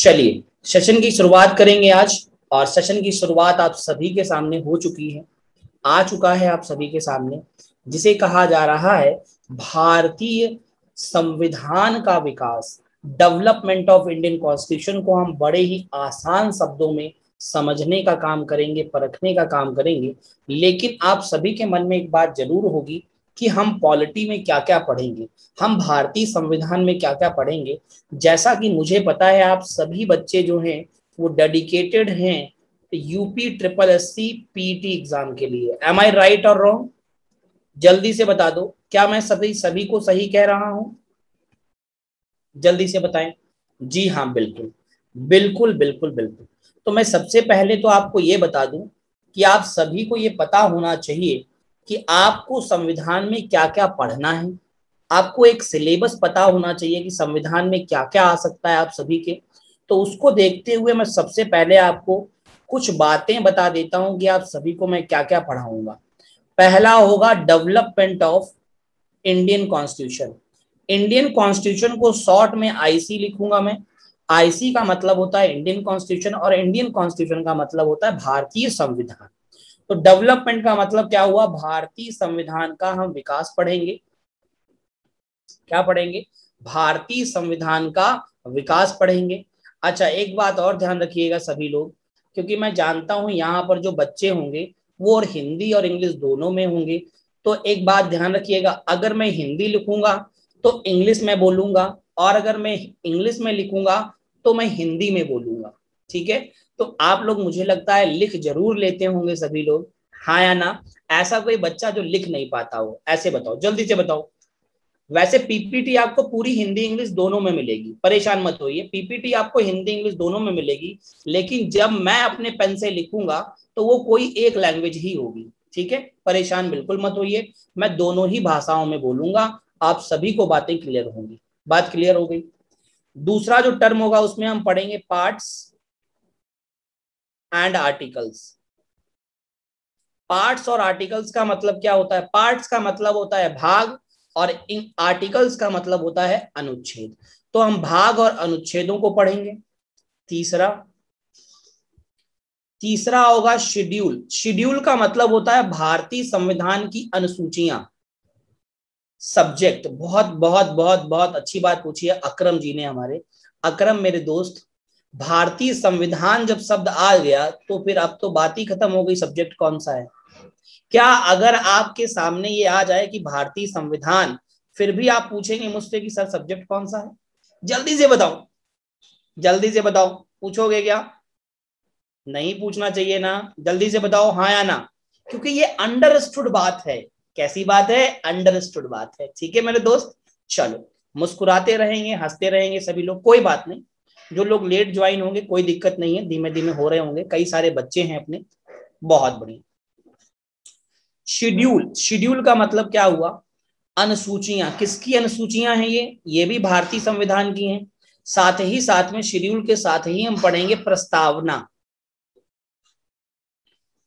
चलिए सेशन की शुरुआत करेंगे आज, और सेशन की शुरुआत आप सभी के सामने हो चुकी है, आ चुका है आप सभी के सामने, जिसे कहा जा रहा है भारतीय संविधान का विकास, डेवलपमेंट ऑफ इंडियन कॉन्स्टिट्यूशन को हम बड़े ही आसान शब्दों में समझने का काम करेंगे, परखने का काम करेंगे। लेकिन आप सभी के मन में एक बात जरूर होगी कि हम पॉलिटी में क्या क्या पढ़ेंगे, हम भारतीय संविधान में क्या क्या पढ़ेंगे। जैसा कि मुझे पता है आप सभी बच्चे जो हैं वो डेडिकेटेड हैं UP triple SC PT exam के लिए। एम आई राइट और रॉन्ग? जल्दी से बता दो, क्या मैं सभी सभी को सही कह रहा हूं? जल्दी से बताएं। जी हाँ, बिल्कुल बिल्कुल बिल्कुल बिल्कुल। तो मैं सबसे पहले तो आपको ये बता दूं कि आप सभी को ये पता होना चाहिए कि आपको संविधान में क्या क्या पढ़ना है। आपको एक सिलेबस पता होना चाहिए कि संविधान में क्या क्या आ सकता है आप सभी के। तो उसको देखते हुए मैं सबसे पहले आपको कुछ बातें बता देता हूं कि आप सभी को मैं क्या क्या पढ़ाऊंगा। पहला होगा development of Indian constitution. Indian constitution को शॉर्ट में आईसी लिखूंगा मैं। आईसी का मतलब होता है इंडियन कॉन्स्टिट्यूशन, और इंडियन कॉन्स्टिट्यूशन का मतलब होता है भारतीय संविधान। तो डेवलपमेंट का मतलब क्या हुआ? भारतीय संविधान का हम विकास पढ़ेंगे। क्या पढ़ेंगे? भारतीय संविधान का विकास पढ़ेंगे। अच्छा, एक बात और ध्यान रखिएगा सभी लोग, क्योंकि मैं जानता हूं यहाँ पर जो बच्चे होंगे वो और हिंदी और इंग्लिश दोनों में होंगे। तो एक बात ध्यान रखिएगा, अगर मैं हिंदी लिखूंगा तो इंग्लिश में बोलूंगा, और अगर मैं इंग्लिश में लिखूंगा तो मैं हिंदी में बोलूंगा। ठीक है? तो आप लोग मुझे लगता है लिख जरूर लेते होंगे सभी लोग, हाँ या ना? ऐसा कोई बच्चा जो लिख नहीं पाता हो, ऐसे बताओ, जल्दी से बताओ। वैसे पीपीटी आपको पूरी हिंदी इंग्लिश दोनों में मिलेगी, परेशान मत होइए, पीपीटी आपको हिंदी इंग्लिश दोनों में मिलेगी। लेकिन जब मैं अपने पेन से लिखूंगा तो वो कोई एक लैंग्वेज ही होगी। ठीक है? परेशान बिल्कुल मत होइए, मैं दोनों ही भाषाओं में बोलूंगा, आप सभी को बातें क्लियर होंगी। बात क्लियर हो गई? दूसरा जो टर्म होगा उसमें हम पढ़ेंगे पार्ट्स एंड आर्टिकल्स। पार्ट्स और आर्टिकल्स का मतलब क्या होता है? पार्ट्स का मतलब होता है भाग, और इन आर्टिकल्स का मतलब होता है अनुच्छेद। तो हम भाग और अनुच्छेदों को पढ़ेंगे। तीसरा तीसरा होगा शेड्यूल। शेड्यूल का मतलब होता है भारतीय संविधान की अनुसूचियां, सब्जेक्ट। बहुत बहुत बहुत बहुत अच्छी बात पूछी है अकरम जी ने हमारे। अकरम मेरे दोस्त, भारतीय संविधान जब शब्द आ गया तो फिर अब तो बात ही खत्म हो गई, सब्जेक्ट कौन सा है। क्या अगर आपके सामने ये आ जाए कि भारतीय संविधान, फिर भी आप पूछेंगे मुझसे कि सर सब्जेक्ट कौन सा है? जल्दी से बताओ, जल्दी से बताओ, पूछोगे क्या? नहीं पूछना चाहिए ना, जल्दी से बताओ हाँ या ना, क्योंकि ये अंडरस्टूड बात है। कैसी बात है? अंडरस्टूड बात है। ठीक है मेरे दोस्त, चलो मुस्कुराते रहेंगे, हंसते रहेंगे सभी लोग, कोई बात नहीं। जो लोग लेट ज्वाइन होंगे कोई दिक्कत नहीं है, धीमे धीमे हो रहे होंगे, कई सारे बच्चे हैं अपने। बहुत बढ़िया। शेड्यूल, शेड्यूल का मतलब क्या हुआ? अनुसूचियां। किसकी अनुसूचियां हैं ये भी भारतीय संविधान की हैं। साथ ही साथ में शेड्यूल के साथ ही हम पढ़ेंगे प्रस्तावना।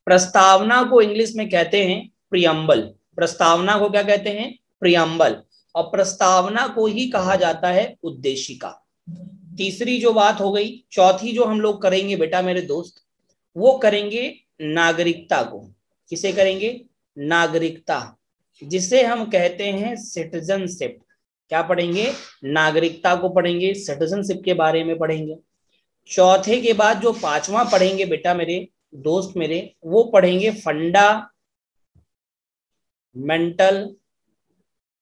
प्रस्तावना को इंग्लिश में कहते हैं प्रियम्बल। प्रस्तावना को क्या कहते हैं? प्रियम्बल। और प्रस्तावना को ही कहा जाता है उद्देशिका। तीसरी जो बात हो गई, चौथी जो हम लोग करेंगे बेटा मेरे दोस्त, वो करेंगे नागरिकता को। किसे करेंगे? नागरिकता, जिसे हम कहते हैं सिटीजनशिप। क्या पढ़ेंगे? नागरिकता को पढ़ेंगे, सिटीजनशिप के बारे में पढ़ेंगे। चौथे के बाद जो पांचवा पढ़ेंगे बेटा मेरे दोस्त मेरे, वो पढ़ेंगे फंडामेंटल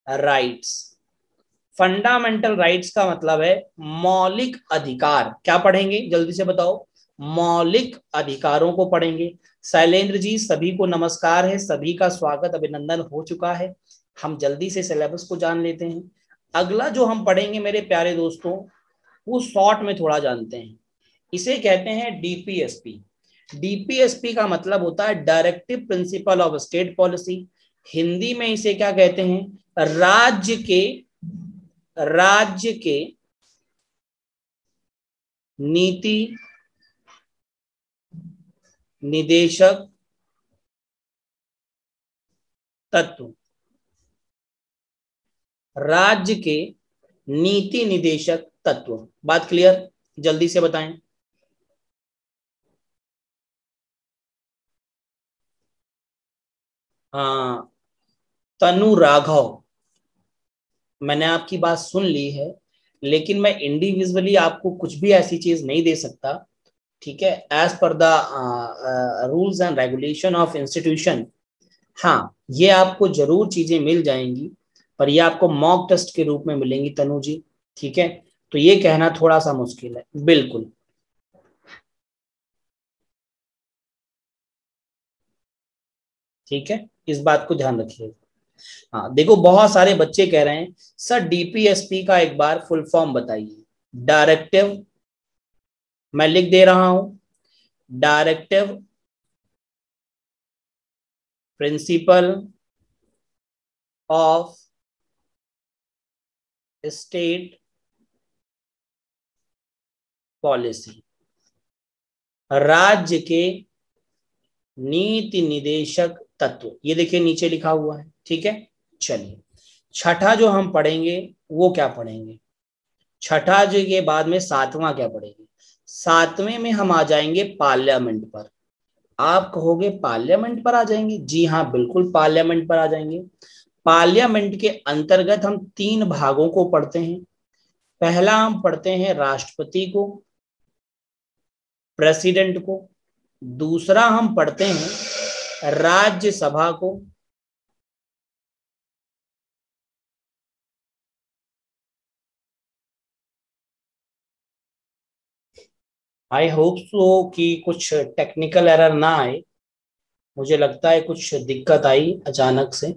राइट्स। फंडामेंटल राइट्स का मतलब है मौलिक अधिकार। क्या पढ़ेंगे? जल्दी से बताओ। मौलिक अधिकारों को पढ़ेंगे। शैलेंद्र जी सभी को नमस्कार है, सभी का स्वागत अभिनंदन हो चुका है। हम जल्दी से सिलेबस को जान लेते हैं। अगला जो हम पढ़ेंगे मेरे प्यारे दोस्तों, वो शॉर्ट में थोड़ा जानते हैं, इसे कहते हैं डीपीएसपी। डीपीएसपी का मतलब होता है directive principle of state policy. Hindi में इसे क्या कहते हैं? राज्य के नीति निदेशक तत्व। राज्य के नीति निदेशक तत्व। बात क्लियर? जल्दी से बताएं। हाँ, तनु राघव, मैंने आपकी बात सुन ली है, लेकिन मैं इंडिविजुअली आपको कुछ भी ऐसी चीज नहीं दे सकता। ठीक है, as per the rules and regulation of institution. हाँ, ये आपको जरूर चीजें मिल जाएंगी, पर ये आपको मॉक टेस्ट के रूप में मिलेंगी तनु जी। ठीक है, तो ये कहना थोड़ा सा मुश्किल है। बिल्कुल, ठीक है, इस बात को ध्यान रखिए। हाँ देखो, बहुत सारे बच्चे कह रहे हैं सर डीपीएसपी का एक बार फुल फॉर्म बताइए। डायरेक्टिव, मैं लिख दे रहा हूं, directive principle of state policy, राज्य के नीति निदेशक तत्व, ये देखिए नीचे लिखा हुआ है। ठीक है, चलिए छठा जो हम पढ़ेंगे वो क्या पढ़ेंगे, छठा जो के बाद में सातवां क्या पढ़ेंगे। सातवें में हम आ जाएंगे पार्लियामेंट पर। आप कहोगे पार्लियामेंट पर आ जाएंगे, जी हाँ बिल्कुल पार्लियामेंट पर आ जाएंगे। पार्लियामेंट के अंतर्गत हम तीन भागों को पढ़ते हैं। पहला हम पढ़ते हैं राष्ट्रपति को, प्रेसिडेंट को। दूसरा हम पढ़ते हैं राज्यसभा को। आई होप सो कि कुछ टेक्निकल एरर ना आए। मुझे लगता है कुछ दिक्कत आई अचानक से,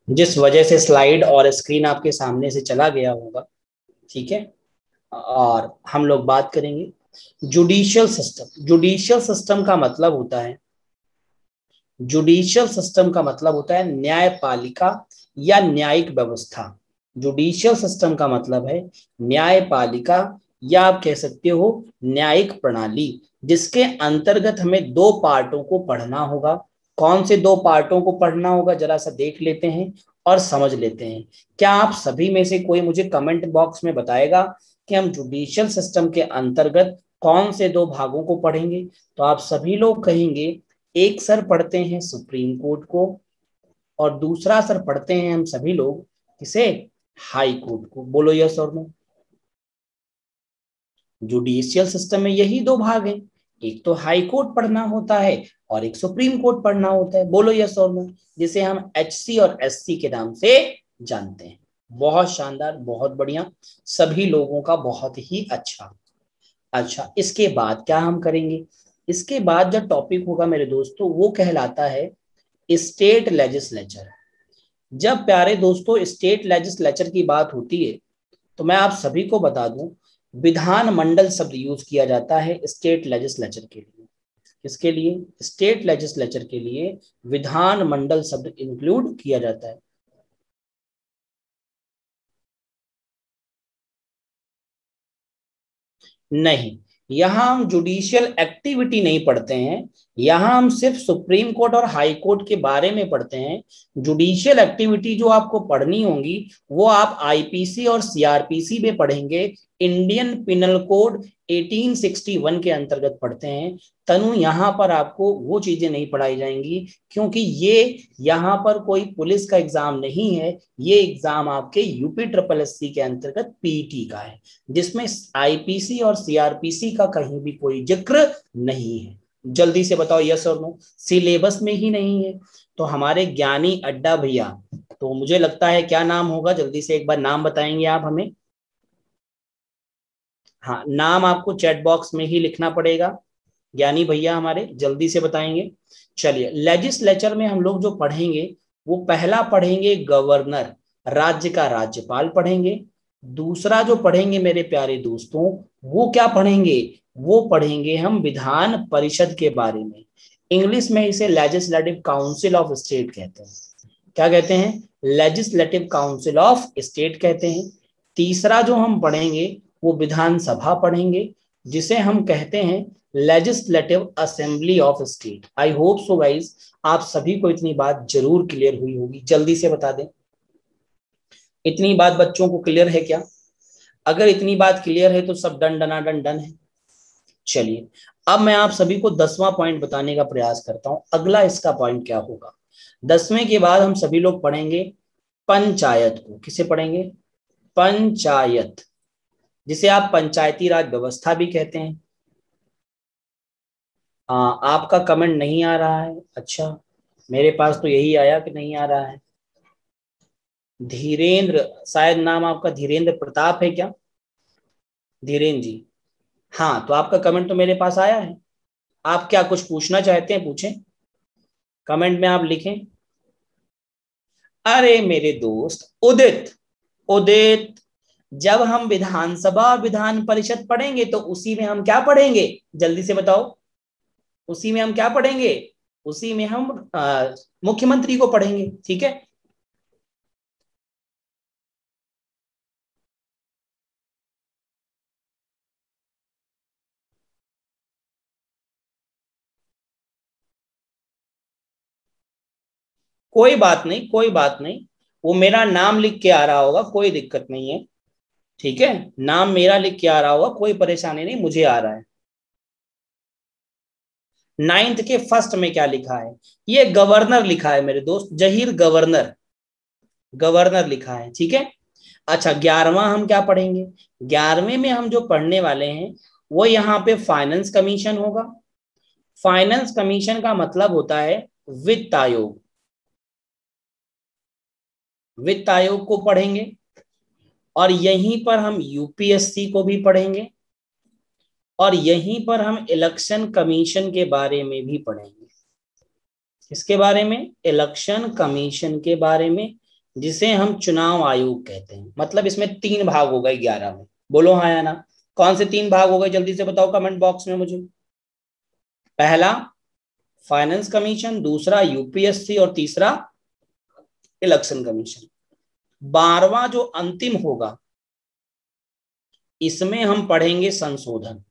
जिस वजह से स्लाइड और स्क्रीन आपके सामने से चला गया होगा। ठीक है, और हम लोग बात करेंगे जुडिशियल सिस्टम। जुडिशियल सिस्टम का मतलब होता है, जुडिशियल सिस्टम का मतलब होता है न्यायपालिका या न्यायिक व्यवस्था। जुडिशियल सिस्टम का मतलब है न्यायपालिका, या आप कह सकते हो न्यायिक प्रणाली, जिसके अंतर्गत हमें दो पार्टों को पढ़ना होगा। कौन से दो पार्टों को पढ़ना होगा जरा सा देख लेते हैं और समझ लेते हैं। क्या आप सभी में से कोई मुझे कमेंट बॉक्स में बताएगा कि हम जुडिशियल सिस्टम के अंतर्गत कौन से दो भागों को पढ़ेंगे। तो आप सभी लोग कहेंगे एक सर पढ़ते हैं सुप्रीम कोर्ट को, और दूसरा सर पढ़ते हैं हम सभी लोग किसे, हाई कोर्ट को। बोलो यस और नो। जुडिशियल सिस्टम में यही दो भाग हैं, एक तो हाई कोर्ट पढ़ना होता है और एक सुप्रीम कोर्ट पढ़ना होता है। बोलो यस और नो, जिसे हम एचसी और एससी के नाम से जानते हैं। बहुत शानदार, बहुत बढ़िया, सभी लोगों का बहुत ही अच्छा। अच्छा, इसके बाद क्या हम करेंगे, इसके बाद जो टॉपिक होगा मेरे दोस्तों वो कहलाता है स्टेट लेजिस्लेचर। जब प्यारे दोस्तों स्टेट लेजिस्लेचर की बात होती है तो मैं आप सभी को बता दूं, विधान मंडल शब्द यूज किया जाता है स्टेट लेजिस्लेचर के लिए। किसके लिए, स्टेट लेजिस्लेचर के लिए विधान मंडल शब्द इंक्लूड किया जाता है। नहीं, यहां हम जुडिशियल एक्टिविटी नहीं पढ़ते हैं, यहां हम सिर्फ सुप्रीम कोर्ट और हाई कोर्ट के बारे में पढ़ते हैं। जुडिशियल एक्टिविटी जो आपको पढ़नी होंगी वो आप आईपीसी और सीआरपीसी में पढ़ेंगे। इंडियन पिनल कोड 1861 के अंतर्गत पढ़ते हैं। तनु, यहाँ पर आपको वो चीजें नहीं पढ़ाई जाएंगी, क्योंकि ये यहाँ पर कोई पुलिस का एग्जाम नहीं है, ये एग्जाम आपके यूपी ट्रिपल एससी के अंतर्गत पीटी का है, जिसमें आईपीसी और सीआरपीसी का कहीं भी कोई जिक्र नहीं है। जल्दी से बताओ यस और नो, सिलेबस में ही नहीं है। तो हमारे ज्ञानी अड्डा भैया, तो मुझे लगता है क्या नाम होगा, जल्दी से एक बार नाम बताएंगे आप हमें। हाँ, नाम आपको चैट बॉक्स में ही लिखना पड़ेगा। ज्ञानी भैया हमारे जल्दी से बताएंगे। चलिए, लेजिस्लेचर में हम लोग जो पढ़ेंगे वो पहला पढ़ेंगे गवर्नर, राज्य का राज्यपाल पढ़ेंगे। दूसरा जो पढ़ेंगे मेरे प्यारे दोस्तों वो क्या पढ़ेंगे, वो पढ़ेंगे हम विधान परिषद के बारे में। इंग्लिश में इसे लेजिस्लेटिव काउंसिल ऑफ स्टेट कहते हैं। क्या कहते हैं, लेजिस्लेटिव काउंसिल ऑफ स्टेट कहते हैं। तीसरा जो हम पढ़ेंगे वो विधानसभा पढ़ेंगे, जिसे हम कहते हैं legislative assembly of state. I hope so guys आप सभी को इतनी बात जरूर क्लियर हुई होगी। जल्दी से बता दें, इतनी बात बच्चों को क्लियर है क्या? अगर इतनी बात क्लियर है तो सब डन डना डन डन है। चलिए अब मैं आप सभी को 10वां पॉइंट बताने का प्रयास करता हूं। अगला इसका पॉइंट क्या होगा, 10वें के बाद हम सभी लोग पढ़ेंगे पंचायत को। किसे पढ़ेंगे? पंचायत, जिसे आप पंचायती राज व्यवस्था भी कहते हैं। आपका कमेंट नहीं आ रहा है। अच्छा, मेरे पास तो यही आया कि नहीं आ रहा है। धीरेन्द्र, शायद नाम आपका धीरेन्द्र प्रताप है क्या? धीरेन्द्र जी, हाँ तो आपका कमेंट तो मेरे पास आया है। आप क्या कुछ पूछना चाहते हैं, पूछें, कमेंट में आप लिखें। अरे मेरे दोस्त उदित, उदित, जब हम विधानसभा विधान परिषद पढ़ेंगे तो उसी में हम क्या पढ़ेंगे, जल्दी से बताओ। उसी में हम क्या पढ़ेंगे? उसी में हम मुख्यमंत्री को पढ़ेंगे, ठीक है। कोई बात नहीं, कोई बात नहीं, वो मेरा नाम लिख के आ रहा होगा, कोई दिक्कत नहीं है, ठीक है। नाम मेरा लिख के आ रहा होगा, कोई परेशानी नहीं, मुझे आ रहा है। 9th के फर्स्ट में क्या लिखा है? ये गवर्नर लिखा है मेरे दोस्त, जहीर गवर्नर, गवर्नर लिखा है, ठीक है। अच्छा, 11वां हम क्या पढ़ेंगे? 11वें में हम जो पढ़ने वाले हैं वो यहाँ पे फाइनेंस कमीशन होगा। फाइनेंस कमीशन का मतलब होता है वित्त आयोग। वित्त आयोग को पढ़ेंगे और यहीं पर हम यूपीएससी को भी पढ़ेंगे और यहीं पर हम इलेक्शन कमीशन के बारे में भी पढ़ेंगे। इसके बारे में, इलेक्शन कमीशन के बारे में, जिसे हम चुनाव आयोग कहते हैं। मतलब इसमें 3 भाग हो गए 11 में। बोलो हाँ या ना, कौन से 3 भाग हो गए, जल्दी से बताओ कमेंट बॉक्स में मुझे। पहला फाइनेंस कमीशन, दूसरा यूपीएससी और तीसरा इलेक्शन कमीशन। 12वां जो अंतिम होगा इसमें हम पढ़ेंगे संशोधन,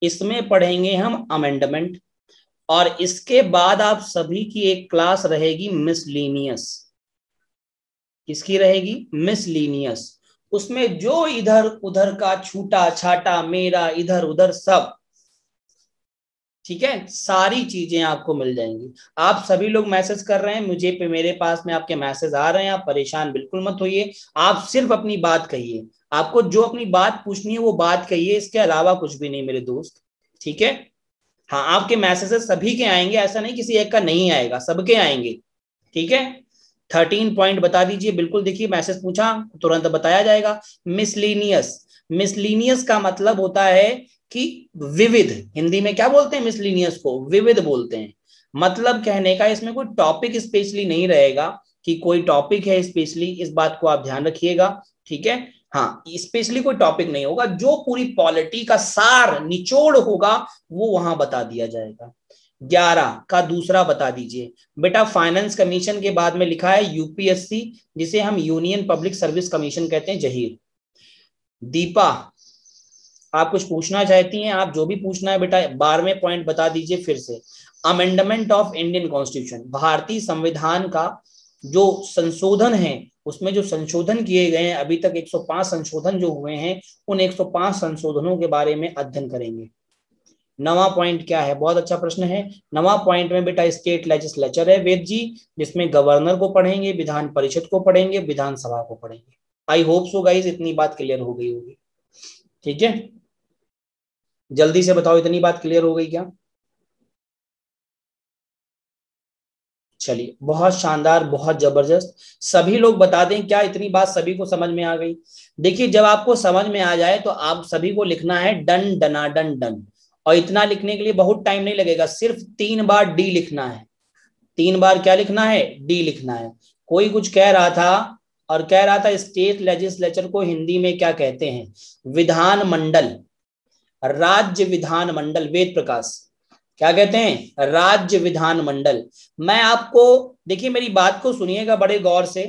इसमें पढ़ेंगे हम अमेंडमेंट, और इसके बाद आप सभी की एक क्लास रहेगी मिसलीनियस। किसकी रहेगी? मिसलीनियस। उसमें जो इधर उधर का छूटा छाटा मेरा इधर उधर सब, ठीक है, सारी चीजें आपको मिल जाएंगी। आप सभी लोग मैसेज कर रहे हैं मुझे पे, मेरे पास में आपके मैसेज आ रहे हैं, आप परेशान बिल्कुल मत होइए। आप सिर्फ अपनी बात कहिए, आपको जो अपनी बात पूछनी है वो बात कहिए, इसके अलावा कुछ भी नहीं मेरे दोस्त, ठीक है। हाँ, आपके मैसेजेस सभी के आएंगे, ऐसा नहीं किसी एक का नहीं आएगा, सबके आएंगे, ठीक है। 13 पॉइंट बता दीजिए, बिल्कुल देखिए मैसेज पूछा तुरंत बताया जाएगा। मिसलीनियस, मिसलीनियस का मतलब होता है कि विविध। हिंदी में क्या बोलते हैं मिसलीनियस को? विविध बोलते हैं। मतलब कहने का इसमें कोई टॉपिक स्पेशली नहीं रहेगा कि कोई टॉपिक है स्पेशली, इस बात को आप ध्यान रखिएगा, ठीक है। हाँ, स्पेशली कोई टॉपिक नहीं होगा, जो पूरी पॉलिटी का सार निचोड़ होगा वो वहां बता दिया जाएगा। 11 का दूसरा बता दीजिए बेटा। फाइनेंस कमीशन के बाद में लिखा है यूपीएससी, जिसे हम यूनियन पब्लिक सर्विस कमीशन कहते हैं। जहीर, दीपा, आप कुछ पूछना चाहती हैं? आप जो भी पूछना है बेटा, 12वें पॉइंट बता दीजिए फिर से। अमेंडमेंट ऑफ इंडियन कॉन्स्टिट्यूशन, भारतीय संविधान का जो संशोधन है, उसमें जो संशोधन किए गए हैं अभी तक 105 संशोधन जो हुए हैं, उन 105 संशोधनों के बारे में अध्ययन करेंगे। 9वां पॉइंट क्या है? बहुत अच्छा प्रश्न है। 9वां पॉइंट में बेटा स्टेट लेजिस्लेचर है वेद जी, जिसमें गवर्नर को पढ़ेंगे, विधान परिषद को पढ़ेंगे, विधानसभा को पढ़ेंगे। आई होप सो गाइस इतनी बात क्लियर हो गई होगी, ठीक है। जल्दी से बताओ, इतनी बात क्लियर हो गई क्या? चलिए, बहुत शानदार, बहुत जबरदस्त। सभी लोग बता दें क्या इतनी बात सभी को समझ में आ गई? देखिए, जब आपको समझ में आ जाए तो आप सभी को लिखना है डन डना डन डन, और इतना लिखने के लिए बहुत टाइम नहीं लगेगा, सिर्फ 3 बार डी लिखना है। 3 बार क्या लिखना है? डी लिखना है। कोई कुछ कह रहा था और कह रहा था स्टेट लेजिस्लेचर को हिंदी में क्या कहते हैं? विधान मंडल, राज्य विधान मंडल। वेद प्रकाश, क्या कहते हैं? राज्य विधान मंडल। मैं आपको, देखिए मेरी बात को सुनिएगा बड़े गौर से,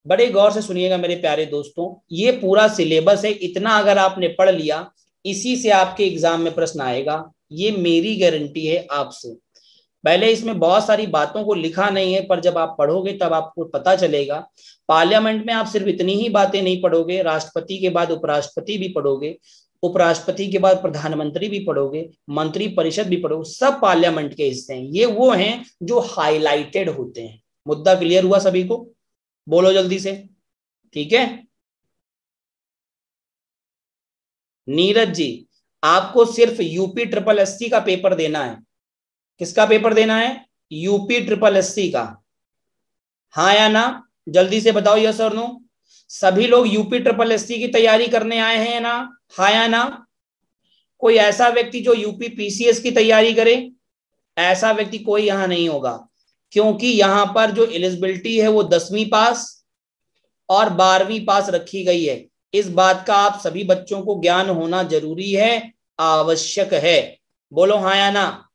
बड़े गौर से सुनिएगा मेरे प्यारे दोस्तों। ये पूरा सिलेबस है, इतना अगर आपने पढ़ लिया, इसी से आपके एग्जाम में प्रश्न आएगा, ये मेरी गारंटी है आपसे। पहले इसमें बहुत सारी बातों को लिखा नहीं है, पर जब आप पढ़ोगे तब आपको पता चलेगा। पार्लियामेंट में आप सिर्फ इतनी ही बातें नहीं पढ़ोगे, राष्ट्रपति के बाद उपराष्ट्रपति भी पढ़ोगे, उपराष्ट्रपति के बाद प्रधानमंत्री भी पढ़ोगे, मंत्री परिषद भी पढ़ोगे, सब पार्लियामेंट के हिस्से हैं। ये वो हैं जो हाईलाइटेड होते हैं। मुद्दा क्लियर हुआ सभी को? बोलो जल्दी से। ठीक है नीरज जी, आपको सिर्फ यूपी ट्रिपल एससी का पेपर देना है। किसका पेपर देना है? यूपी ट्रिपल एससी का। हाँ या ना? जल्दी से बताओ यस और नो। सभी लोग यूपी ट्रिपल एससी की तैयारी करने आए हैं ना? हाँ या ना? कोई ऐसा व्यक्ति जो यूपी पीसीएस की तैयारी करे? ऐसा व्यक्ति कोई यहां नहीं होगा, क्योंकि यहां पर जो एलिजिबिलिटी है वो 10वीं पास और 12वीं पास रखी गई है। इस बात का आप सभी बच्चों को ज्ञान होना जरूरी है, आवश्यक है। बोलो हाँ या ना?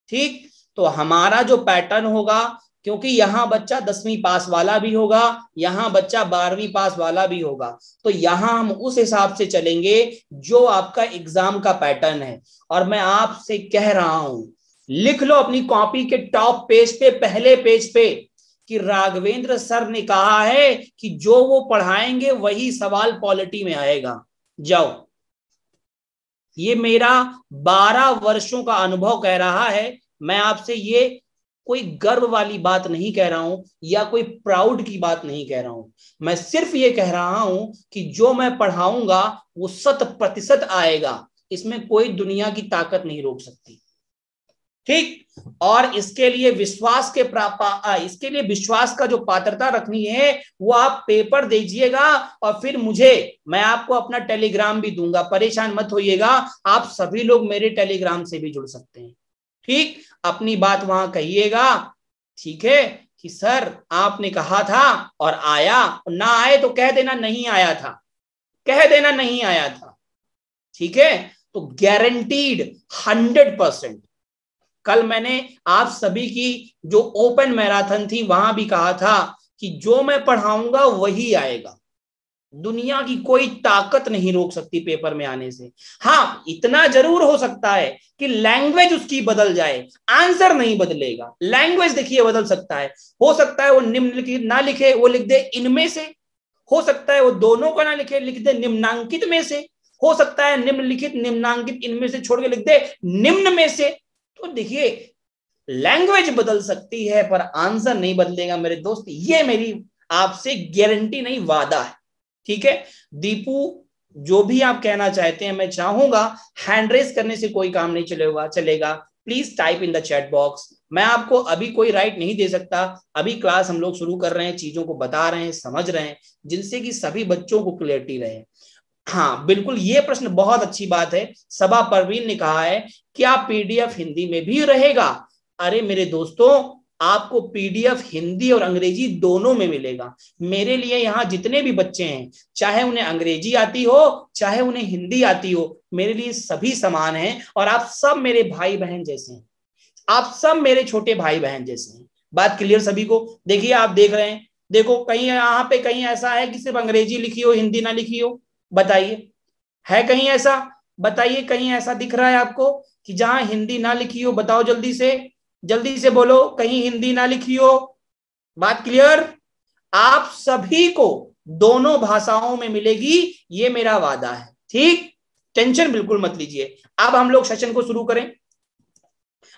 ठीक, तो हमारा जो पैटर्न होगा, क्योंकि यहां बच्चा 10वीं पास वाला भी होगा, यहां बच्चा 12वीं पास वाला भी होगा, तो यहां हम उस हिसाब से चलेंगे जो आपका एग्जाम का पैटर्न है। और मैं आपसे कह रहा हूं, लिख लो अपनी कॉपी के टॉप पेज पे, पहले पेज पे, कि राघवेंद्र सर ने कहा है कि जो वो पढ़ाएंगे वही सवाल पॉलिटी में आएगा। जाओ, ये मेरा 12 वर्षों का अनुभव कह रहा है। मैं आपसे ये कोई गर्व वाली बात नहीं कह रहा हूं या कोई प्राउड की बात नहीं कह रहा हूं। मैं सिर्फ ये कह रहा हूं कि जो मैं पढ़ाऊंगा वो 100% आएगा। इसमें कोई दुनिया की ताकत नहीं रोक सकती। ठीक, और इसके लिए इसके लिए विश्वास का जो पात्रता रखनी है वो आप पेपर दीजिएगा, और फिर मैं आपको अपना टेलीग्राम भी दूंगा, परेशान मत होइएगा। आप सभी लोग मेरे टेलीग्राम से भी जुड़ सकते हैं। ठीक, अपनी बात वहां कहिएगा, ठीक है, कि सर आपने कहा था और आया, ना आए तो कह देना नहीं आया था, कह देना नहीं आया था। ठीक है, तो गारंटीड 100%। कल मैंने आप सभी की जो ओपन मैराथन थी वहां भी कहा था कि जो मैं पढ़ाऊंगा वही आएगा। दुनिया की कोई ताकत नहीं रोक सकती पेपर में आने से। हाँ, इतना जरूर हो सकता है कि लैंग्वेज उसकी बदल जाए, आंसर नहीं बदलेगा। लैंग्वेज देखिए बदल सकता है। हो सकता है वो निम्नलिखित ना लिखे, वो लिख दे इनमें से। हो सकता है वो दोनों का ना लिखे, लिख दे निम्नांकित में से। हो सकता है निम्नलिखित निम्नांकित इनमें से छोड़ के लिख दे निम्न में से। तो देखिए, लैंग्वेज बदल सकती है पर आंसर नहीं बदलेगा मेरे दोस्त। ये मेरी आपसे गारंटी नहीं, वादा है। ठीक है दीपू, जो भी आप कहना चाहते हैं, मैं चाहूंगा हैंड रेस करने से कोई काम नहीं चलेगा। Please type in the chat box. मैं आपको अभी कोई राइट नहीं दे सकता। अभी क्लास हम लोग शुरू कर रहे हैं, चीजों को बता रहे हैं, समझ रहे हैं, जिनसे कि सभी बच्चों को क्लियरिटी रहे। हाँ बिल्कुल, ये प्रश्न बहुत अच्छी बात है। सबा परवीन ने कहा है क्या पीडीएफ हिंदी में भी रहेगा? अरे मेरे दोस्तों, आपको पीडीएफ हिंदी और अंग्रेजी दोनों में मिलेगा। मेरे लिए यहाँ जितने भी बच्चे हैं, चाहे उन्हें अंग्रेजी आती हो चाहे उन्हें हिंदी आती हो, मेरे लिए सभी समान हैं। और आप सब मेरे भाई बहन जैसे हैं, आप सब मेरे छोटे भाई बहन जैसे हैं। बात क्लियर सभी को? देखिए, आप देख रहे हैं, देखो कहीं यहाँ पे कहीं ऐसा है कि सिर्फ अंग्रेजी लिखी हो हिंदी ना लिखी हो? बताइए, है कहीं ऐसा? बताइए, कहीं ऐसा दिख रहा है आपको कि जहां हिंदी ना लिखी हो? बताओ जल्दी से बोलो, कहीं हिंदी ना लिखी हो। बात क्लियर? आप सभी को दोनों भाषाओं में मिलेगी, ये मेरा वादा है। ठीक, टेंशन बिल्कुल मत लीजिए। अब हम लोग सेशन को शुरू करें।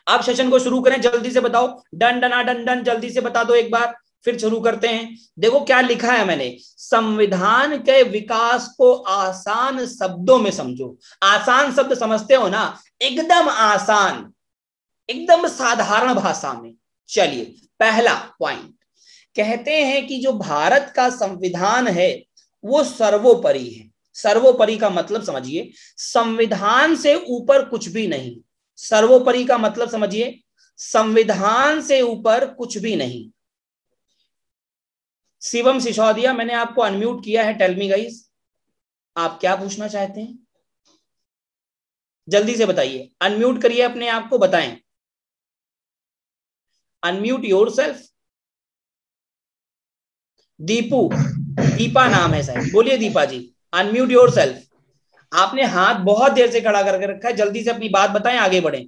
अब सेशन को शुरू करें, जल्दी से बताओ। डन डना डन डन, जल्दी से बता दो एक बार, फिर शुरू करते हैं। देखो क्या लिखा है मैंने, संविधान के विकास को आसान शब्दों में समझो। आसान शब्द समझते हो ना? एकदम आसान, एकदम साधारण भाषा में। चलिए, पहला पॉइंट, कहते हैं कि जो भारत का संविधान है वो सर्वोपरि है। सर्वोपरि का मतलब समझिए, संविधान से ऊपर कुछ भी नहीं। सर्वोपरि का मतलब समझिए, संविधान से ऊपर कुछ भी नहीं। शिवम सिसोदिया, मैंने आपको अनम्यूट किया है, टेल मी गाइस, आप क्या पूछना चाहते हैं? जल्दी से बताइए, अनम्यूट करिए अपने आप को, बताएं। Unmute yourself. दीपू, दीपा नाम है शायद, बोलिए दीपा जी, अनम्यूट योरसेल्फ। आपने हाथ बहुत देर से खड़ा करके रखा है, जल्दी से अपनी बात बताएं, आगे बढ़ें।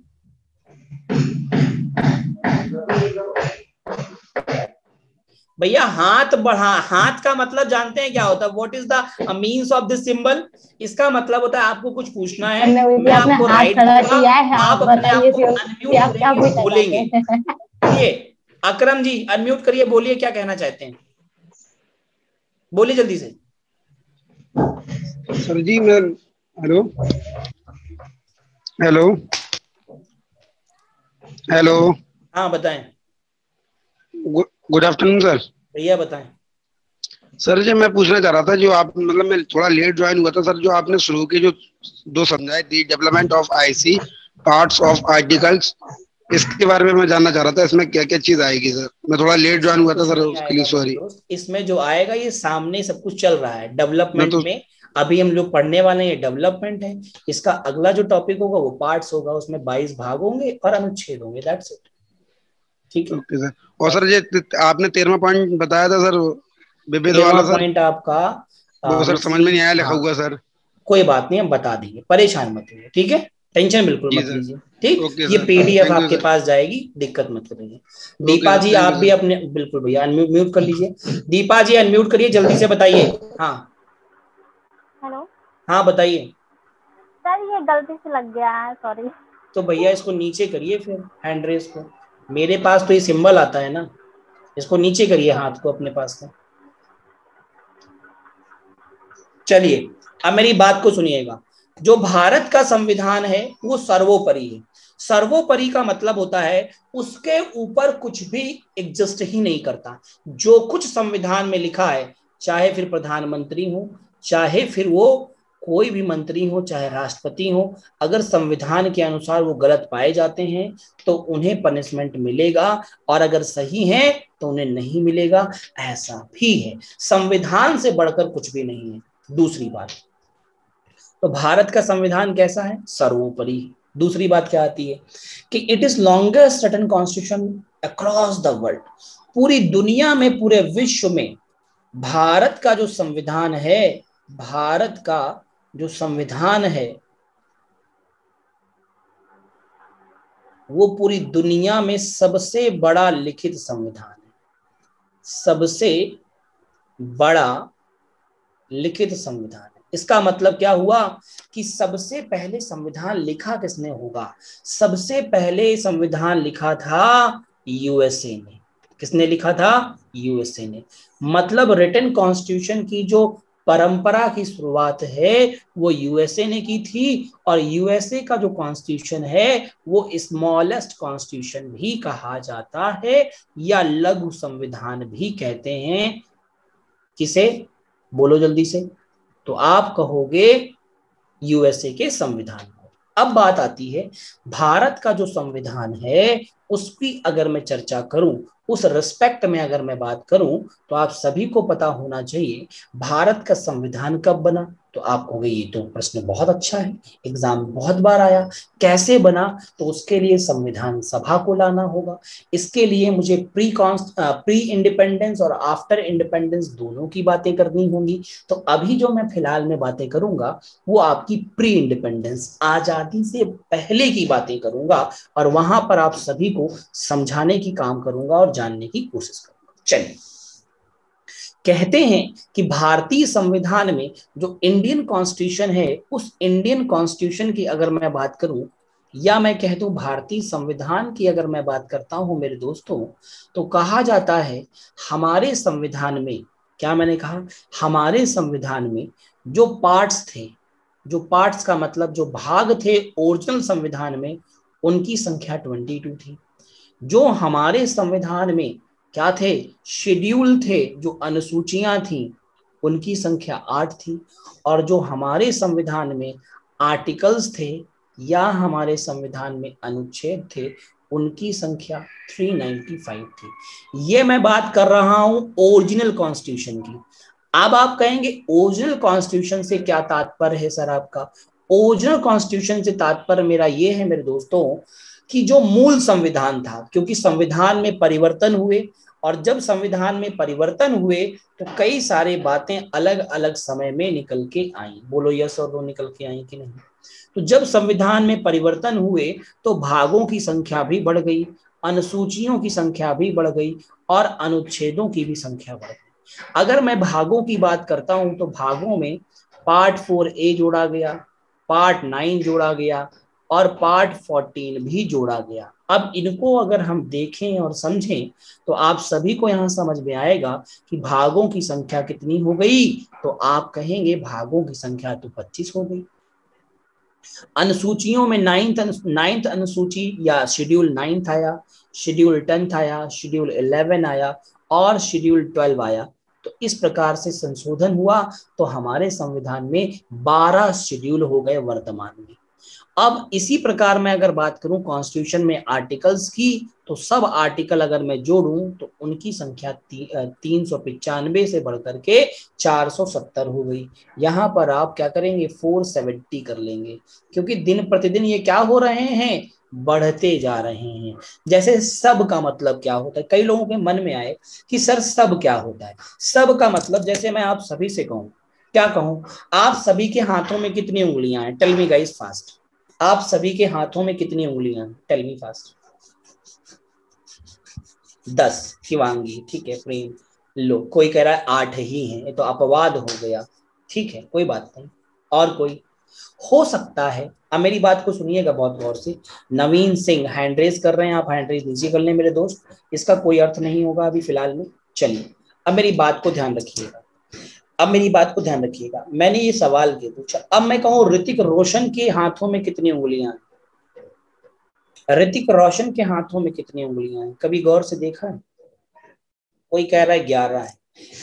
भैया हाथ बढ़ा, हाथ का मतलब जानते हैं क्या होता है? What is the means of this symbol? इसका मतलब होता है आपको कुछ पूछना है, वरना वैसे मैं आपने आपको हाथ राइट खड़ा दूंगा, किया है, आप आप अपने आप बताइए को कि अनम्यूट आप क्या करेंगे, पूछना चाहते बोलेंगे। हैं। बोलिए, अकरम जी अनम्यूट करिए, बोलिए क्या कहना चाहते हैं, बोलिए जल्दी से। सर जी मैं, हेलो हेलो हेलो, हाँ बताएं गुड आफ्टरनून सर। भैया, बताएं। सर जी मैं पूछना चाह रहा था, जो आप मतलब मैं थोड़ा लेट ज्वाइन हुआ था सर, जो आपने शुरू की जो दो समझाई थी, development of IC, parts of articles, इसके बारे में मैं जानना चाह रहा था, इसमें क्या क्या चीज आएगी सर? मैं थोड़ा लेट ज्वाइन इसमें हुआ था कुछ सर, नहीं उसके लिए आएगा मेरे सॉरी। दोस्त, इसमें जो आएगा ये सामने सब कुछ चल रहा है मैं डेवलपमेंट तो में। अभी हम लोग पढ़ने वाले हैं, ये डेवलपमेंट है। इसका अगला जो टॉपिक होगा वो पार्ट्स होगा, उसमें 22 भाग होंगे और अनुच्छेद होंगे, दैट्स इट। ठीक है। Okay sir. और सर बस ये आपने 13वां पॉइंट बताया था सर, विविध 13वां वाला सर, पॉइंट आपका वो सर समझ में नहीं मिसलीज, आया लिखा हाँ हुआ सर। कोई बात नहीं, हम बता देंगे, परेशान मत होइए, ठीक है। टेंशन बिल्कुल जी मत सर। लीजिए, ठीक। ओके ये सर, पीडीएफ थैंक यू आपके सर। पास जाएगी, दिक्कत मत करिए। ओके दीपा सर, जी थैंक आप यू भी सर। अपने, बिल्कुल भैया अनम्यूट म्यूट कर लीजिए। दीपा जी अनम्यूट करिए, जल्दी से बताइए। हाँ हेलो हाँ बताइए। सर, ये गलती से लग गया है, सॉरी। तो भैया इसको नीचे करिए फिर, हैंड रेस को। मेरे पास तो ये सिंबल आता है ना, इसको नीचे करिए हाथ को अपने पास का। चलिए, अब मेरी बात को सुनिएगा। जो भारत का संविधान है वो सर्वोपरि है। सर्वोपरि का मतलब होता है उसके ऊपर कुछ भी एग्जिस्ट ही नहीं करता। जो कुछ संविधान में लिखा है, चाहे फिर प्रधानमंत्री हो, चाहे फिर वो कोई भी मंत्री हो, चाहे राष्ट्रपति हो, अगर संविधान के अनुसार वो गलत पाए जाते हैं तो उन्हें पनिशमेंट मिलेगा, और अगर सही है तो उन्हें नहीं मिलेगा। ऐसा भी है, संविधान से बढ़कर कुछ भी नहीं है। दूसरी बात, तो भारत का संविधान कैसा है? सर्वोपरि। दूसरी बात क्या आती है कि it is longest written constitution across the world. पूरी दुनिया में, पूरे विश्व में भारत का जो संविधान है, भारत का जो संविधान है वो पूरी दुनिया में सबसे बड़ा लिखित संविधान है। सबसे बड़ा लिखित संविधान है। इसका मतलब क्या हुआ कि सबसे पहले संविधान लिखा किसने होगा? सबसे पहले संविधान लिखा था यूएसए ने। किसने लिखा था? यूएसए ने। मतलब रिटन कॉन्स्टिट्यूशन की जो परंपरा की शुरुआत है वो यूएसए ने की थी। और यूएसए का जो कॉन्स्टिट्यूशन है वो स्मॉलेस्ट कॉन्स्टिट्यूशन भी कहा जाता है, या लघु संविधान भी कहते हैं। किसे? बोलो जल्दी से। तो आप कहोगे यूएसए के संविधान को। अब बात आती है भारत का जो संविधान है उसकी अगर मैं चर्चा करूं, उस रिस्पेक्ट में अगर मैं बात करूं, तो आप सभी को पता होना चाहिए भारत का संविधान कब बना। तो आप कहोगे ये तो प्रश्न बहुत अच्छा है, एग्जाम बहुत बार आया। कैसे बना? तो उसके लिए संविधान सभा को लाना होगा। इसके लिए मुझे प्री इंडिपेंडेंस और आफ्टर इंडिपेंडेंस दोनों की बातें करनी होंगी। तो अभी जो मैं फिलहाल में बातें करूंगा वो आपकी प्री इंडिपेंडेंस, आजादी से पहले की बातें करूंगा, और वहां पर आप सभी को समझाने की काम करूंगा और जानने की कोशिश करूंगा। चलिए, कहते हैं कि भारतीय संविधान में जो इंडियन कॉन्स्टिट्यूशन है, उस इंडियन कॉन्स्टिट्यूशन की अगर मैं बात करूं, या मैं कह दूं भारतीय संविधान की अगर मैं बात करता हूं मेरे दोस्तों, तो कहा जाता है हमारे संविधान में, क्या मैंने कहा? हमारे संविधान में जो पार्ट्स थे, जो पार्ट्स का मतलब जो भाग थे ओरिजिनल संविधान में, उनकी संख्या 22 थी। जो हमारे संविधान में क्या थे? शेड्यूल थे, जो अनुसूचियां थी, उनकी संख्या 8 थी। और जो हमारे संविधान में आर्टिकल्स थे, या हमारे संविधान में अनुच्छेद थे, उनकी संख्या 395 थी। ये मैं बात कर रहा हूं ओरिजिनल कॉन्स्टिट्यूशन की। अब आप कहेंगे ओरिजिनल कॉन्स्टिट्यूशन से क्या तात्पर्य है सर आपका? ओरिजिनल कॉन्स्टिट्यूशन से तात्पर्य मेरा ये है मेरे दोस्तों कि जो मूल संविधान था, क्योंकि संविधान में परिवर्तन हुए, और जब संविधान में परिवर्तन हुए तो कई सारे बातें अलग अलग समय में निकल के आई। बोलो यस और नो, निकल के आई कि नहीं? तो जब संविधान में परिवर्तन हुए तो भागों की संख्या भी बढ़ गई, अनुसूचियों की संख्या भी बढ़ गई और अनुच्छेदों की भी संख्या बढ़ गई। अगर मैं भागों की बात करता हूं तो भागों में पार्ट 4A जोड़ा गया, पार्ट 9 जोड़ा गया और पार्ट 14 भी जोड़ा गया। अब इनको अगर हम देखें और समझें तो आप सभी को यहां समझ में आएगा कि भागों की संख्या कितनी हो गई। तो आप कहेंगे भागों की संख्या तो 25 हो गई। अनुसूचियों में नाइन्थ अनुसूची या शेड्यूल 9 आया, शेड्यूल 10 आया, शेड्यूल 11 आया और शेड्यूल 12 आया। तो इस प्रकार से संशोधन हुआ तो हमारे संविधान में 12 शेड्यूल हो गए वर्तमान में। अब इसी प्रकार मैं अगर बात करूं कॉन्स्टिट्यूशन में आर्टिकल्स की, तो सब आर्टिकल अगर मैं जोड़ूं तो उनकी संख्या 395 से बढ़कर के 470 हो गई। यहां पर आप क्या करेंगे, 470 कर लेंगे, क्योंकि दिन प्रतिदिन ये क्या हो रहे हैं, बढ़ते जा रहे हैं। जैसे सब का मतलब क्या होता है, कई लोगों के मन में आए कि सर सब क्या होता है। सब का मतलब जैसे मैं आप सभी से कहूं, क्या कहूं, आप सभी के हाथों में कितनी उंगलियां हैं, टेल मी गाइस फास्ट। आप सभी के हाथों में कितनी उंगलियां, टेल मी फास्ट। 10। शिवांगी, ठीक है, प्रेम, लो, कोई कह रहा है 8 ही हैं, ये तो अपवाद हो गया, ठीक है कोई बात नहीं। और कोई हो सकता है, अब मेरी बात को सुनिएगा बहुत गौर से। नवीन सिंह हैंड रेज कर रहे हैं, आप हैंड रेज नीचे कर लें मेरे दोस्त, इसका कोई अर्थ नहीं होगा अभी फिलहाल में। चलिए अब मेरी बात को ध्यान रखिएगा, अब मेरी बात को ध्यान रखिएगा। मैंने ये सवाल क्यों पूछा, अब मैं कहूं ऋतिक रोशन के हाथों में कितनी उंगलियां हैं, ऋतिक रोशन के हाथों में कितनी उंगलियां हैं, कभी गौर से देखा है? कोई कह रहा है 11 है।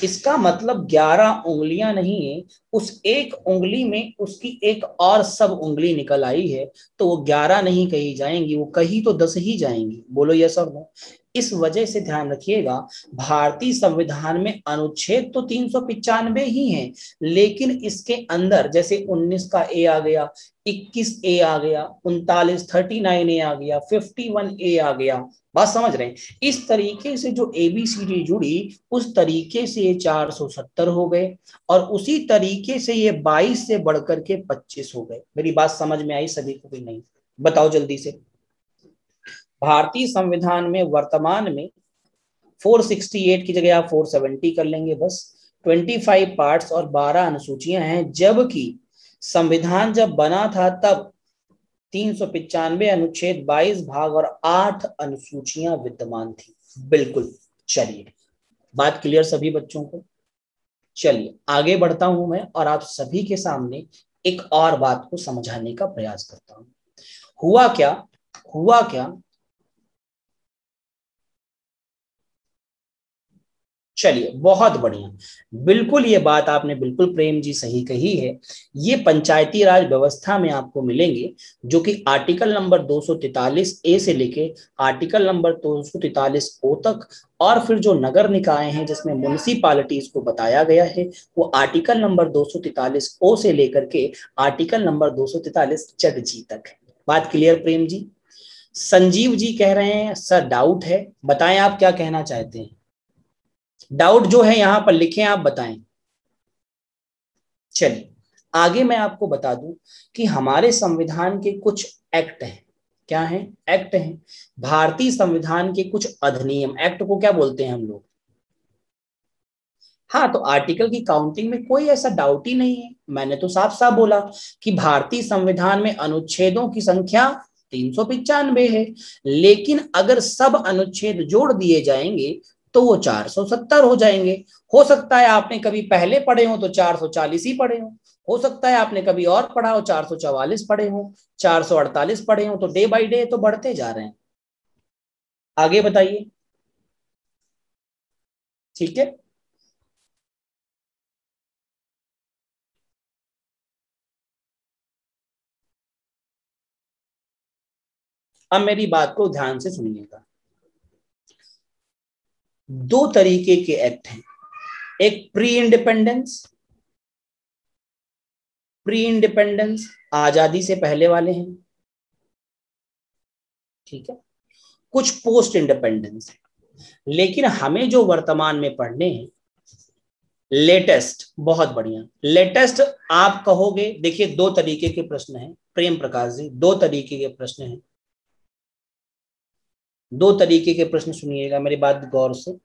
इसका मतलब 11 उंगलियां नहीं है, उस एक उंगली में उसकी एक और सब उंगली निकल आई है, तो वो 11 नहीं कही जाएंगी, वो कही तो 10 ही जाएंगी। बोलो यस और नो। इस वजह से ध्यान रखिएगा, भारतीय संविधान में अनुच्छेद तो 395 ही हैं, लेकिन इसके अंदर जैसे 19 का ए आ गया, 21 ए आ गया, 39 ए आ गया, 51 ए आ गया। बात समझ रहे हैं? इस तरीके से जो ABCD जुड़ी, उस तरीके से ये 470 हो गए और उसी तरीके से ये 22 से बढ़कर के 25 हो गए। मेरी बात समझ में आई सभी को भी नहीं? बताओ जल्दी से। भारतीय संविधान में वर्तमान में 468 की जगह आप 470 कर लेंगे बस। 25 पार्ट्स और 12 अनुसूचियां हैं, जबकि संविधान जब बना था तब 395 अनुच्छेद, 22 भाग और 8 अनुसूचियां विद्यमान थी। बिल्कुल। चलिए बात क्लियर सभी बच्चों को? चलिए आगे बढ़ता हूं मैं और आप सभी के सामने एक और बात को समझाने का प्रयास करता हूं। हुआ क्या, हुआ क्या, चलिए बहुत बढ़िया, बिल्कुल ये बात आपने बिल्कुल प्रेम जी सही कही है। ये पंचायती राज व्यवस्था में आपको मिलेंगे, जो कि आर्टिकल नंबर 243A से लेके आर्टिकल नंबर 243O तक, और फिर जो नगर निकाय हैं जिसमें म्युनिसिपैलिटीज को बताया गया है, वो आर्टिकल नंबर 243O से लेकर के आर्टिकल नंबर 243 तक है। बात क्लियर प्रेम जी? संजीव जी कह रहे हैं सर डाउट है, बताएं आप क्या कहना चाहते हैं। डाउट जो है यहां पर लिखें, आप बताएं। चलिए आगे मैं आपको बता दूं कि हमारे संविधान के कुछ एक्ट हैं। क्या है? एक्ट हैं। भारतीय संविधान के कुछ अधिनियम, एक्ट को क्या बोलते हैं हम लोग? हाँ, तो आर्टिकल की काउंटिंग में कोई ऐसा डाउट ही नहीं है। मैंने तो साफ साफ बोला कि भारतीय संविधान में अनुच्छेदों की संख्या 395 है, लेकिन अगर सब अनुच्छेद जोड़ दिए जाएंगे तो वो 470 हो जाएंगे। हो सकता है आपने कभी पहले पढ़े हो तो 440 ही पढ़े हो सकता है आपने कभी और पढ़ा हो 444 पढ़े हो, 448 पढ़े हो, तो डे बाई डे तो बढ़ते जा रहे हैं। आगे बताइए। ठीक है, अब मेरी बात को ध्यान से सुनिएगा। दो तरीके के एक्ट हैं, एक प्री इंडिपेंडेंस आजादी से पहले वाले हैं, ठीक है, कुछ पोस्ट इंडिपेंडेंस है, लेकिन हमें जो वर्तमान में पढ़ने हैं लेटेस्ट, बहुत बढ़िया लेटेस्ट। आप कहोगे, देखिए दो तरीके के प्रश्न हैं प्रेम प्रकाश जी, दो तरीके के प्रश्न हैं। दो तरीके के प्रश्न सुनिएगा, मेरी बात गौर से।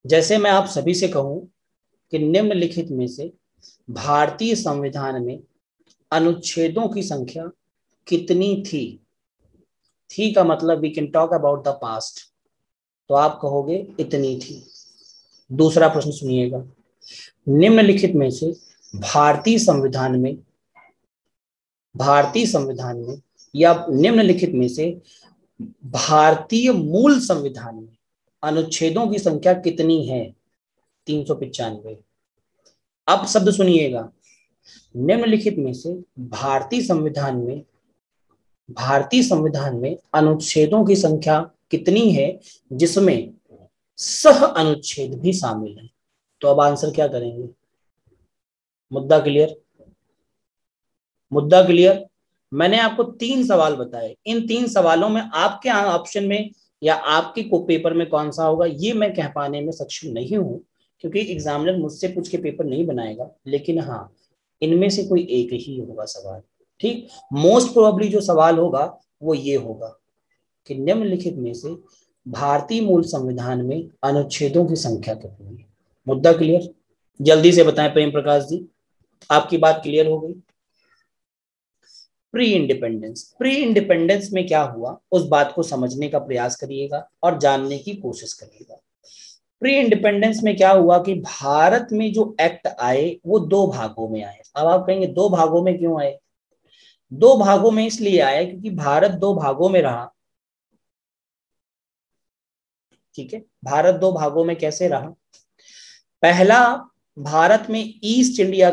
जैसे मैं आप सभी से कहूं कि निम्नलिखित में से भारतीय संविधान में अनुच्छेदों की संख्या कितनी थी का मतलब we can talk about the past, तो आप कहोगे इतनी थी। दूसरा प्रश्न सुनिएगा, निम्नलिखित में से भारतीय संविधान में या निम्नलिखित में से भारतीय मूल संविधान में अनुच्छेदों की संख्या कितनी है? 395। अब शब्द सुनिएगा, निम्नलिखित में से भारतीय संविधान में अनुच्छेदों की संख्या कितनी है जिसमें सह अनुच्छेद भी शामिल है? तो अब आंसर क्या करेंगे? मुद्दा क्लियर? मैंने आपको 3 सवाल बताए, इन 3 सवालों में आपके ऑप्शन में या आपके को पेपर में कौन सा होगा ये मैं कह पाने में सक्षम नहीं हूं, क्योंकि एग्जामिनर मुझसे पूछ के पेपर नहीं बनाएगा, लेकिन हाँ इनमें से कोई एक ही होगा सवाल। ठीक, मोस्ट प्रोबेबली जो सवाल होगा वो ये होगा कि निम्नलिखित में से भारतीय मूल संविधान में अनुच्छेदों की संख्या कितनी है। मुद्दा क्लियर? जल्दी से बताएं प्रेम प्रकाश जी, आपकी बात क्लियर हो गई? प्री इंडिपेंडेंस में क्या हुआ उस बात को समझने का प्रयास करिएगा और जानने की कोशिश करिएगा। प्री इंडिपेंडेंस में क्या हुआ कि भारत में जो एक्ट आए वो 2 भागों में आए। अब आप कहेंगे 2 भागों में क्यों आए? 2 भागों में इसलिए आए क्योंकि भारत 2 भागों में रहा। ठीक है, भारत 2 भागों में कैसे रहा? पहला, भारत में ईस्ट इंडिया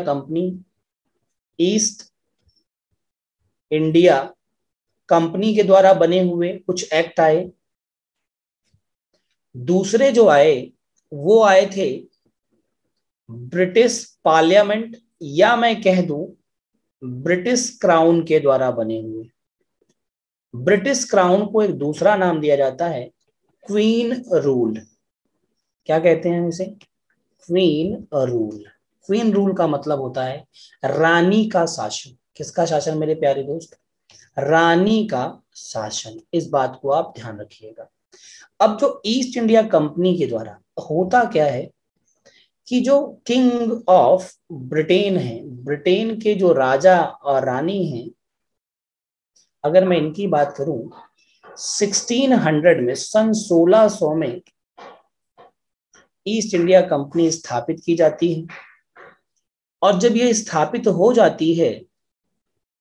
कंपनी के द्वारा बने हुए कुछ एक्ट आए। दूसरे जो आए वो आए थे ब्रिटिश पार्लियामेंट या मैं कह दूं ब्रिटिश क्राउन के द्वारा बने हुए। ब्रिटिश क्राउन को एक दूसरा नाम दिया जाता है क्वीन रूल। क्या कहते हैं इसे? Queen rule. क्वीन रूल का मतलब होता है रानी का शासन। किसका शासन मेरे प्यारे दोस्त? रानी का शासन। इस बात को आप ध्यान रखिएगा। अब जो ईस्ट इंडिया कंपनी के द्वारा होता क्या है कि जो किंग ऑफ ब्रिटेन है, ब्रिटेन के जो राजा और रानी हैं, अगर मैं इनकी बात करूं 1600 में, सन 1600 में ईस्ट इंडिया कंपनी स्थापित की जाती है। और जब ये स्थापित हो जाती है,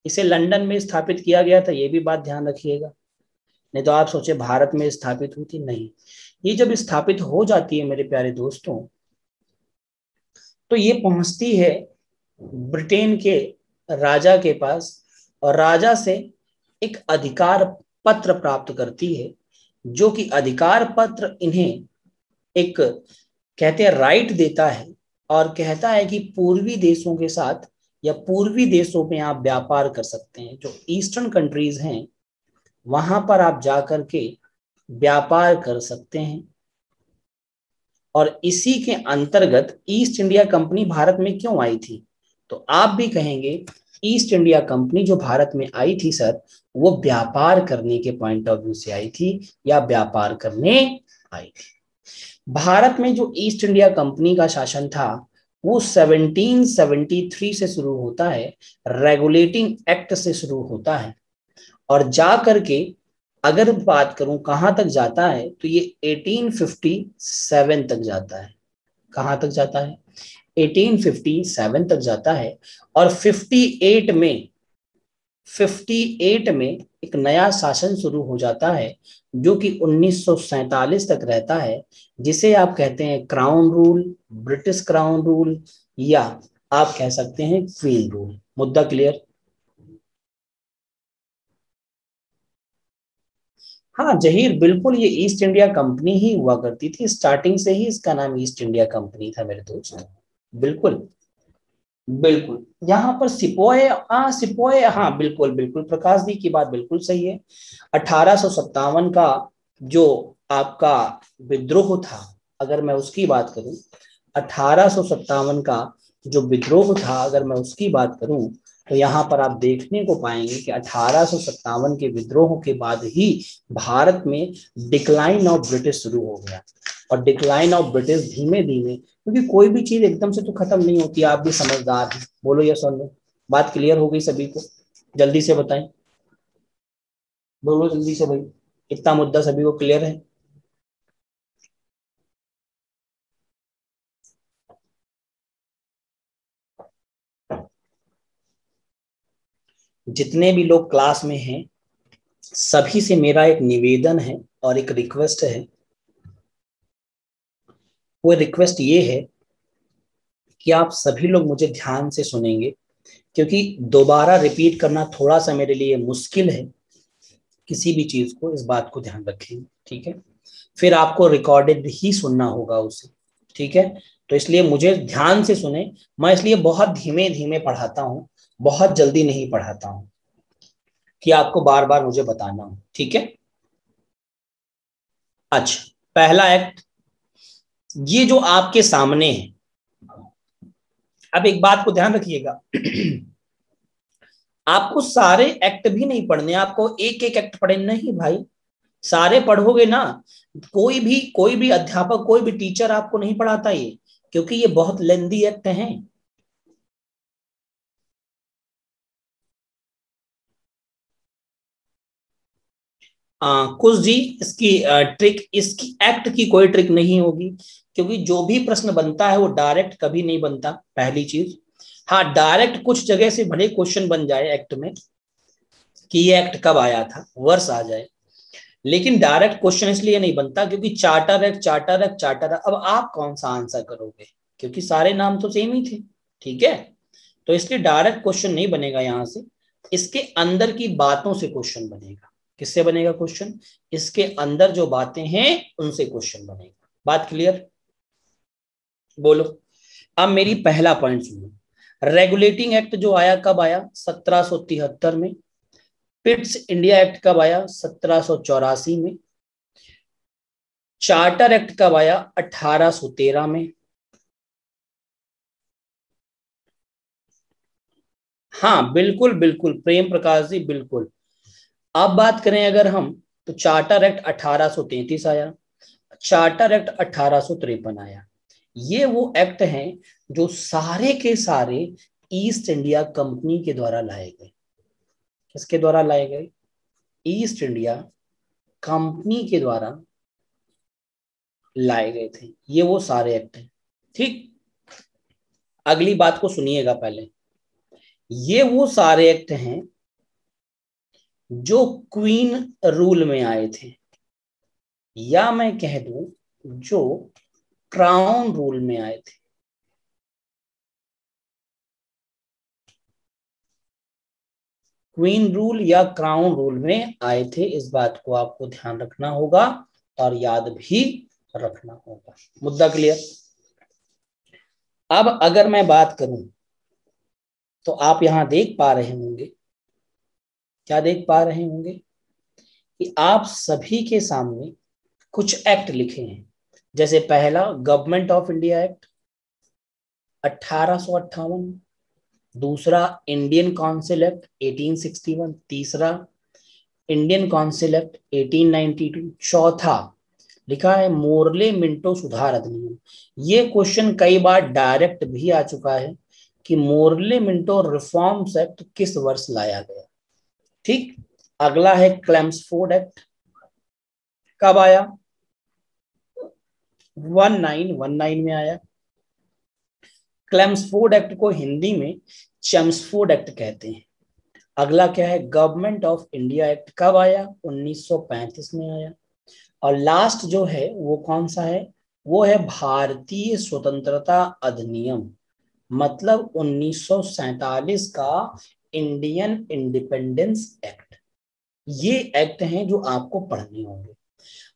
इसे लंदन में स्थापित किया गया था, ये भी बात ध्यान रखिएगा, नहीं तो आप सोचे भारत में स्थापित हुई थी। नहीं, ये जब स्थापित हो जाती है मेरे प्यारे दोस्तों, तो ये पहुंचती है ब्रिटेन के राजा के पास और राजा से एक अधिकार पत्र प्राप्त करती है, जो कि अधिकार पत्र इन्हें एक कहते हैं राइट देता है और कहता है कि पूर्वी देशों के साथ या पूर्वी देशों में आप व्यापार कर सकते हैं। जो ईस्टर्न कंट्रीज हैं वहां पर आप जाकर के व्यापार कर सकते हैं। और इसी के अंतर्गत ईस्ट इंडिया कंपनी भारत में क्यों आई थी? तो आप भी कहेंगे ईस्ट इंडिया कंपनी जो भारत में आई थी सर, वो व्यापार करने के पॉइंट ऑफ व्यू से आई थी या व्यापार करने आई थी। भारत में जो ईस्ट इंडिया कंपनी का शासन था वो 1773 से शुरू होता है, रेगुलेटिंग एक्ट से शुरू होता है, और जा करके अगर बात करूं कहां तक जाता है तो ये 1857 तक जाता है। कहां तक जाता है? 1857 तक जाता है। और 58 में एक नया शासन शुरू हो जाता है जो कि 1947 तक रहता है, जिसे आप कहते हैं crown rule, British crown rule, या आप कह सकते हैं क्वीन रूल। मुद्दा क्लियर? हाँ जहीर, बिल्कुल ये ईस्ट इंडिया कंपनी ही हुआ करती थी, स्टार्टिंग से ही इसका नाम ईस्ट इंडिया कंपनी था मेरे दोस्त। बिल्कुल बिल्कुल, यहाँ पर सिपोए, हाँ बिल्कुल बिल्कुल, प्रकाश जी की बात बिल्कुल सही है। 1857 का जो आपका विद्रोह था, अगर मैं उसकी बात करूं, 1857 का जो विद्रोह था अगर मैं उसकी बात करूं, तो यहाँ पर आप देखने को पाएंगे कि 1857 के विद्रोह के बाद ही भारत में डिक्लाइन ऑफ ब्रिटिश शुरू हो गया। और डिक्लाइन ऑफ ब्रिटिश धीमे धीमे, क्योंकि कोई भी चीज एकदम से तो खत्म नहीं होती, आप भी समझदार हैं, बोलो यस और नो। बात क्लियर हो गई सभी को? जल्दी से बताएं, बोलो जल्दी से भाई, इतना मुद्दा सभी को क्लियर है? जितने भी लोग क्लास में हैं सभी से मेरा एक निवेदन है और एक रिक्वेस्ट है। वो रिक्वेस्ट ये है कि आप सभी लोग मुझे ध्यान से सुनेंगे, क्योंकि दोबारा रिपीट करना थोड़ा सा मेरे लिए मुश्किल है। किसी भी चीज को, इस बात को ध्यान रखेंगे, ठीक है? फिर आपको रिकॉर्डेड ही सुनना होगा उसे, ठीक है? तो इसलिए मुझे ध्यान से सुने। मैं इसलिए बहुत धीमे धीमे पढ़ाता हूँ, बहुत जल्दी नहीं पढ़ाता हूँ कि आपको बार बार मुझे बताना हो, ठीक है? अच्छा, पहला एक्ट ये जो आपके सामने है। अब एक बात को ध्यान रखिएगा, आपको सारे एक्ट भी नहीं पढ़ने, आपको एक एक एक्ट पढ़े नहीं भाई। सारे पढ़ोगे ना, कोई भी अध्यापक, कोई भी टीचर आपको नहीं पढ़ाता ये, क्योंकि ये बहुत लेंदी एक्ट हैं। कुछ जी इसकी ट्रिक, इसकी एक्ट की कोई ट्रिक नहीं होगी, क्योंकि जो भी प्रश्न बनता है वो डायरेक्ट कभी नहीं बनता, पहली चीज। हाँ, डायरेक्ट कुछ जगह से भले क्वेश्चन बन जाए एक्ट में कि ये एक्ट कब आया था, वर्ष आ जाए, लेकिन डायरेक्ट क्वेश्चन इसलिए नहीं बनता क्योंकि charter act, charter act, charter act. अब आप कौन सा आंसर करोगे, क्योंकि सारे नाम तो सेम ही थे, ठीक है? तो इसलिए डायरेक्ट क्वेश्चन नहीं बनेगा यहां से, इसके अंदर की बातों से क्वेश्चन बनेगा। किससे बनेगा क्वेश्चन? इसके अंदर जो बातें हैं उनसे क्वेश्चन बनेगा। बात क्लियर? बोलो। अब मेरी पहला पॉइंट सुनो। रेगुलेटिंग एक्ट जो आया कब आया? 1773 में। पिट्स इंडिया एक्ट कब आया? 1784 में। चार्टर एक्ट कब आया? 1813 में। हाँ बिल्कुल बिल्कुल प्रेम प्रकाश जी, बिल्कुल। अब बात करें अगर हम, तो चार्टर एक्ट 1833 आया, चार्टर एक्ट 1853 आया। ये वो एक्ट हैं जो सारे के सारे ईस्ट इंडिया कंपनी के द्वारा लाए गए। किसके द्वारा लाए गए? ईस्ट इंडिया कंपनी के द्वारा लाए गए थे। ये वो सारे एक्ट हैं, ठीक? अगली बात को सुनिएगा पहले। ये वो सारे एक्ट हैं जो क्वीन रूल में आए थे, या मैं कह दूं जो क्राउन रूल में आए थे। क्वीन रूल या क्राउन रूल में आए थे, इस बात को आपको ध्यान रखना होगा और याद भी रखना होगा। मुद्दा क्लियर? अब अगर मैं बात करूं तो आप यहां देख पा रहे होंगे, क्या देख पा रहे होंगे कि आप सभी के सामने कुछ एक्ट लिखे हैं। जैसे पहला गवर्नमेंट ऑफ इंडिया एक्ट 1858, दूसरा इंडियन काउंसिल एक्ट 1861, तीसरा इंडियन काउंसिल एक्ट 1892, चौथा लिखा है मोरले मिंटो सुधार अधिनियम। ये क्वेश्चन कई बार डायरेक्ट भी आ चुका है कि मोरले मिंटो रिफॉर्म्स एक्ट किस वर्ष लाया गया, ठीक? अगला है क्लेम्सफोर्ड एक्ट, कब आया? 1919 में आया। क्लेम्सफोर्ड एक्ट को हिंदी में चेम्सफोर्ड एक्ट कहते हैं। अगला क्या है? गवर्नमेंट ऑफ इंडिया एक्ट, कब आया? 1935 में आया। और लास्ट जो है वो कौन सा है? वो है भारतीय स्वतंत्रता अधिनियम, मतलब 1947 का इंडियन इंडिपेंडेंस एक्ट। ये एक्ट हैं जो आपको पढ़ने होंगे।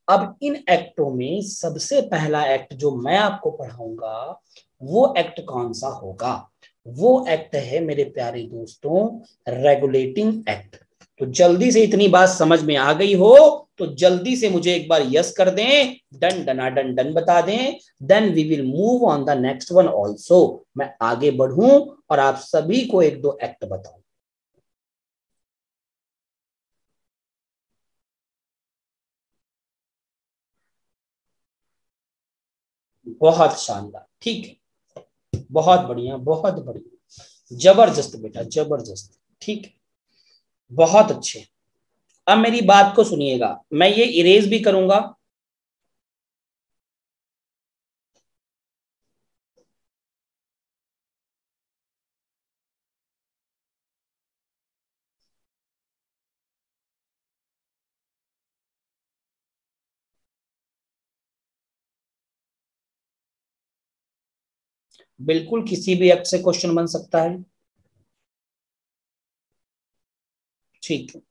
अब इन एक्टों में सबसे पहला एक्ट जो मैं आपको पढ़ाऊंगा वो एक्ट कौन सा होगा? वो एक्ट है मेरे प्यारे दोस्तों रेगुलेटिंग एक्ट। तो जल्दी से इतनी बात समझ में आ गई हो तो जल्दी से मुझे एक बार यस कर दें, डन डना डन डन बता दें, then we will move on the next one also. मैं आगे बढ़ूं और आप सभी को एक दो एक्ट बताऊं। बहुत शानदार, ठीक है, बहुत बढ़िया, बहुत बढ़िया, जबरदस्त बेटा, जबरदस्त, ठीक है, बहुत अच्छे। अब मेरी बात को सुनिएगा, मैं ये इरेज भी करूंगा। बिल्कुल किसी भी एक्ट से क्वेश्चन बन सकता है, ठीक है।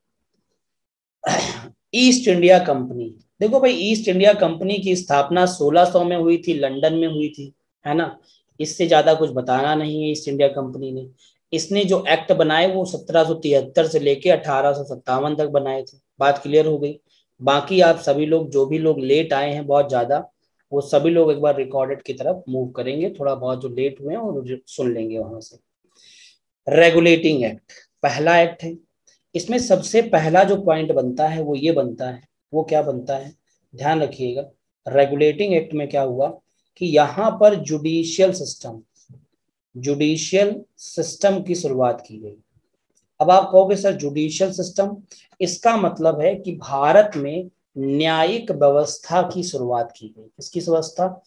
ईस्ट इंडिया कंपनी, देखो भाई, ईस्ट इंडिया कंपनी की स्थापना 1600 में हुई थी, लंदन में हुई थी, है ना। इससे ज्यादा कुछ बताना नहीं है ईस्ट इंडिया कंपनी ने। इसने जो एक्ट बनाए वो 1773 से लेके 1857 तक बनाए थे। बात क्लियर हो गई। बाकी आप सभी लोग, जो भी लोग लेट आए हैं बहुत ज्यादा, वो सभी लोग एक बार रिकॉर्डेड की तरफ मूव करेंगे, थोड़ा बहुत जो लेट हुए हैं और सुन लेंगे वहां से। रेगुलेटिंग एक्ट पहला एक्ट है। इसमें सबसे पहला जो पॉइंट बनता है वो ये बनता है, वो क्या बनता है, ध्यान रखिएगा। रेगुलेटिंग एक्ट में क्या हुआ कि यहां पर जुडिशियल सिस्टम की शुरुआत की गई। अब आप कहोगे सर जुडिशियल सिस्टम, इसका मतलब है कि भारत में न्यायिक व्यवस्था की शुरुआत की गई। किसकी व्यवस्था?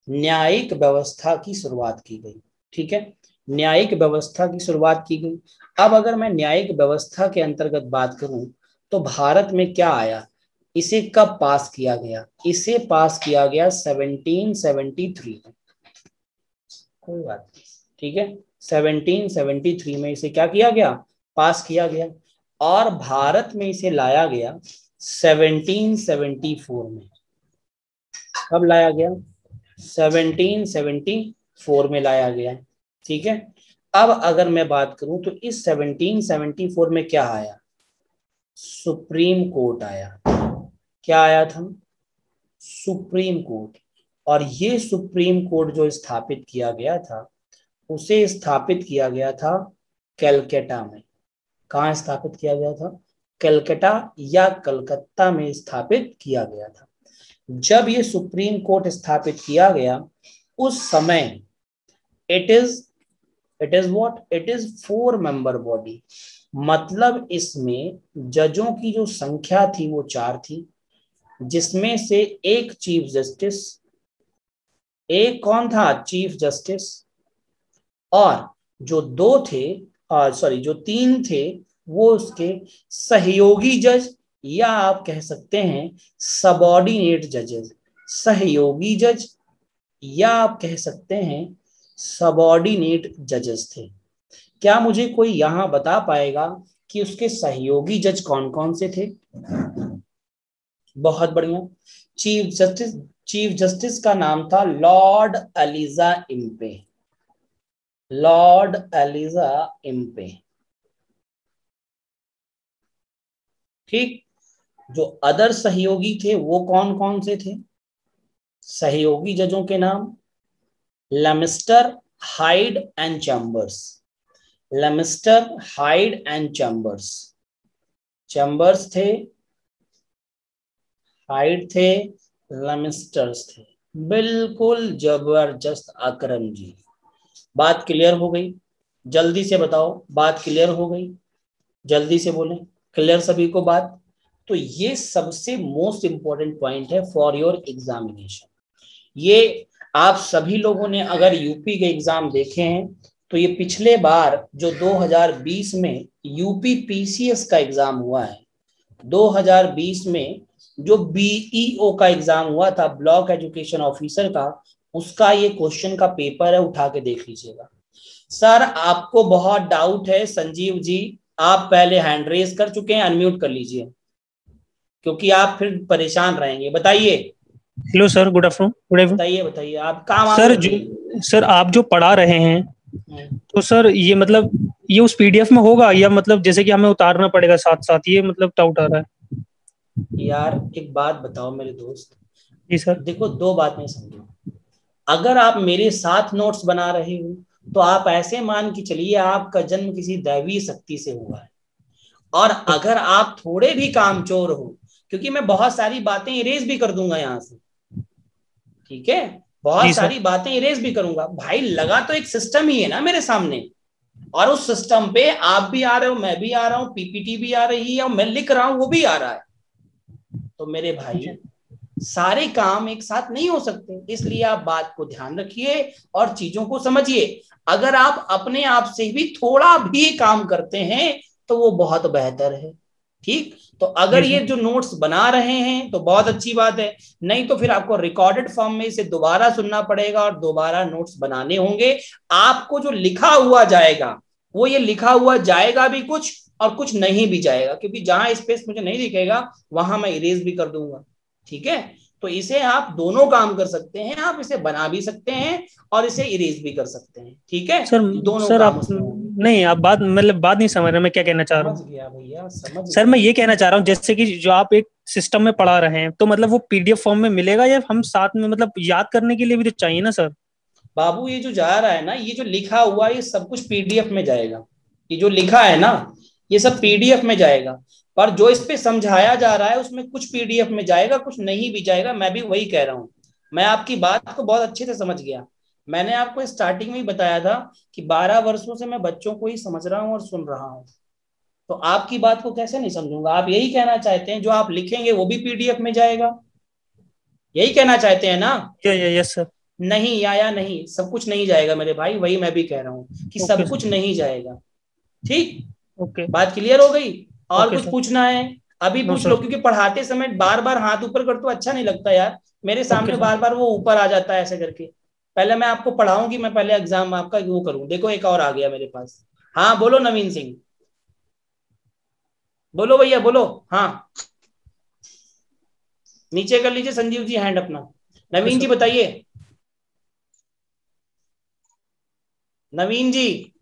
न्यायिक व्यवस्था की शुरुआत की गई, ठीक है, न्यायिक व्यवस्था की शुरुआत की गई। अब अगर मैं न्यायिक व्यवस्था के अंतर्गत बात करूं तो भारत में क्या आया, इसे कब पास किया गया? इसे पास किया गया 1773 में, कोई बात नहीं, ठीक है, 1773 में इसे क्या किया गया, पास किया गया। और भारत में इसे लाया गया 1774 में। कब लाया गया? 1774 में लाया गया, ठीक है। अब अगर मैं बात करूं तो इस 1774 में क्या आया? सुप्रीम कोर्ट आया। क्या आया था? Supreme court. और ये सुप्रीम कोर्ट जो स्थापित किया गया था, उसे स्थापित किया गया था कलकत्ता में। कहाँ स्थापित किया गया था? कलकत्ता या कलकत्ता में स्थापित किया गया था। जब ये सुप्रीम कोर्ट स्थापित किया गया उस समय it is what, it is 4 member body. मतलब इसमें जजों की जो संख्या थी वो 4 थी, जिसमें से एक चीफ जस्टिस, एक कौन था? Chief justice. और जो 2 थे, सॉरी जो 3 थे, वो उसके सहयोगी जज, या आप कह सकते हैं सबऑर्डिनेट जजेस। सहयोगी जज या आप कह सकते हैं सबऑर्डिनेट जजेस थे। क्या मुझे कोई यहां बता पाएगा कि उसके सहयोगी जज कौन कौन से थे? बहुत बढ़िया। चीफ जस्टिस का नाम था Lord Elijah Impey. Lord Elijah Impey, ठीक। जो अदर सहयोगी थे वो कौन कौन से थे? सहयोगी जजों के नाम Lemister, Hyde and Chambers. Lemister, Hyde and Chambers. Chambers थे, हाइड थे, लेमिस्टर्स थे। बिल्कुल जबरदस्त अकरम जी, बात क्लियर हो गई? जल्दी से बताओ, बात क्लियर हो गई? जल्दी से बोलें, क्लियर सभी को बात? तो ये सबसे मोस्ट इंपॉर्टेंट पॉइंट है फॉर योर एग्जामिनेशन। ये आप सभी लोगों ने अगर यूपी के एग्जाम देखे हैं तो ये पिछले बार जो 2020 में यूपी पीसीएस का एग्जाम हुआ है, 2020 में जो बीईओ का एग्जाम हुआ था, ब्लॉक एजुकेशन ऑफिसर का, उसका ये क्वेश्चन का पेपर है, उठा के देख लीजिएगा। सर आपको बहुत डाउट है संजीव जी, आप पहले हैंड रेज कर चुके हैं, अनम्यूट कर लीजिए क्योंकि आप फिर परेशान रहेंगे। बताइए। Hello sir, good afternoon. Good evening. बताइए बताइए, आप काम सर आप जो पढ़ा रहे हैं तो सर ये मतलब ये उस पीडीएफ में होगा या मतलब जैसे कि हमें उतारना पड़ेगा साथ साथ, ये मतलब डाउट आ रहा है। यार एक बात बताओ मेरे दोस्त, जी सर। देखो दो बातें समझो। अगर आप मेरे साथ नोट्स बना रहे हो तो आप ऐसे मान के चलिए आपका जन्म किसी दैवीय शक्ति से हुआ है। और ओके। अगर आप थोड़े भी कामचोर हो, क्योंकि मैं बहुत सारी बातें इरेज भी कर दूंगा यहाँ से, ठीक है, बहुत जी सर। सारी बातें इरेज भी करूंगा भाई, लगा तो एक सिस्टम ही है ना मेरे सामने। और उस सिस्टम पे आप भी आ रहे हो, मैं भी आ रहा हूँ, पीपीटी भी आ रही है, और मैं लिख रहा हूँ वो भी आ रहा है। तो मेरे भाई जी सारे काम एक साथ नहीं हो सकते, इसलिए आप बात को ध्यान रखिए और चीजों को समझिए। अगर आप अपने आप से भी थोड़ा भी काम करते हैं तो वो बहुत बेहतर है। ठीक, तो जी अगर ये सर। जो नोट्स बना रहे हैं तो बहुत अच्छी बात है, नहीं तो फिर आपको रिकॉर्डेड फॉर्म में इसे दोबारा सुनना पड़ेगा और दोबारा नोट्स बनाने होंगे। आपको जो लिखा हुआ जाएगा वो ये लिखा हुआ जाएगा भी कुछ और कुछ नहीं भी जाएगा, क्योंकि जहां स्पेस मुझे नहीं दिखेगा वहां मैं इरेज भी कर दूंगा। ठीक है, तो इसे आप दोनों काम कर सकते हैं, आप इसे बना भी सकते हैं और इसे इरेज भी कर सकते हैं। ठीक है, सर दोनों सर काम आप उसमें होंगे। नहीं, आप बात मतलब बात नहीं समझ रहे मैं क्या कहना चाह रहा समझ हूँ। गया भैया, समझ सर गया। मैं ये कहना चाह रहा हूँ जैसे कि जो आप एक सिस्टम में पढ़ा रहे हैं तो मतलब वो पीडीएफ फॉर्म में मिलेगा या हम साथ में मतलब याद करने के लिए भी तो चाहिए ना सर। बाबू ये जो जा रहा है ना, ये जो लिखा हुआ है ये सब कुछ पीडीएफ में जाएगा। ये जो लिखा है ना ये सब पीडीएफ में जाएगा। पर जो इस पे समझाया जा रहा है उसमें कुछ पीडीएफ में जाएगा, कुछ नहीं भी जाएगा। मैं भी वही कह रहा हूँ, मैं आपकी बात को बहुत अच्छे से समझ गया। मैंने आपको स्टार्टिंग में ही बताया था कि 12 वर्षों से मैं बच्चों को ही समझ रहा हूँ और सुन रहा हूँ। तो आपकी बात को कैसे नहीं समझूंगा। आप यही कहना चाहते हैं जो आप लिखेंगे वो भी पीडीएफ में जाएगा, यही कहना चाहते हैं ना। Yes sir. नहीं, या नहीं, सब कुछ नहीं जाएगा मेरे भाई, वही मैं भी कह रहा हूँ कि ओके सब सर। कुछ नहीं जाएगा। ठीक, ओके। बात क्लियर हो गई। और ओके कुछ सर। पूछना है अभी नो पूछ लो, सर। क्योंकि पढ़ाते समय बार बार हाथ ऊपर कर तो अच्छा नहीं लगता यार, मेरे ओके सामने सर। बार बार वो ऊपर आ जाता है ऐसे करके। पहले मैं आपको पढ़ाऊंगी, मैं पहले एग्जाम आपका वो करूँ। देखो एक और आ गया मेरे पास। हाँ बोलो नवीन सिंह, बोलो भैया बोलो। हाँ, नीचे कर लीजिए संजीव जी हैंड अपना। ओके नवीन जी सर। बताइए, नवीन जी।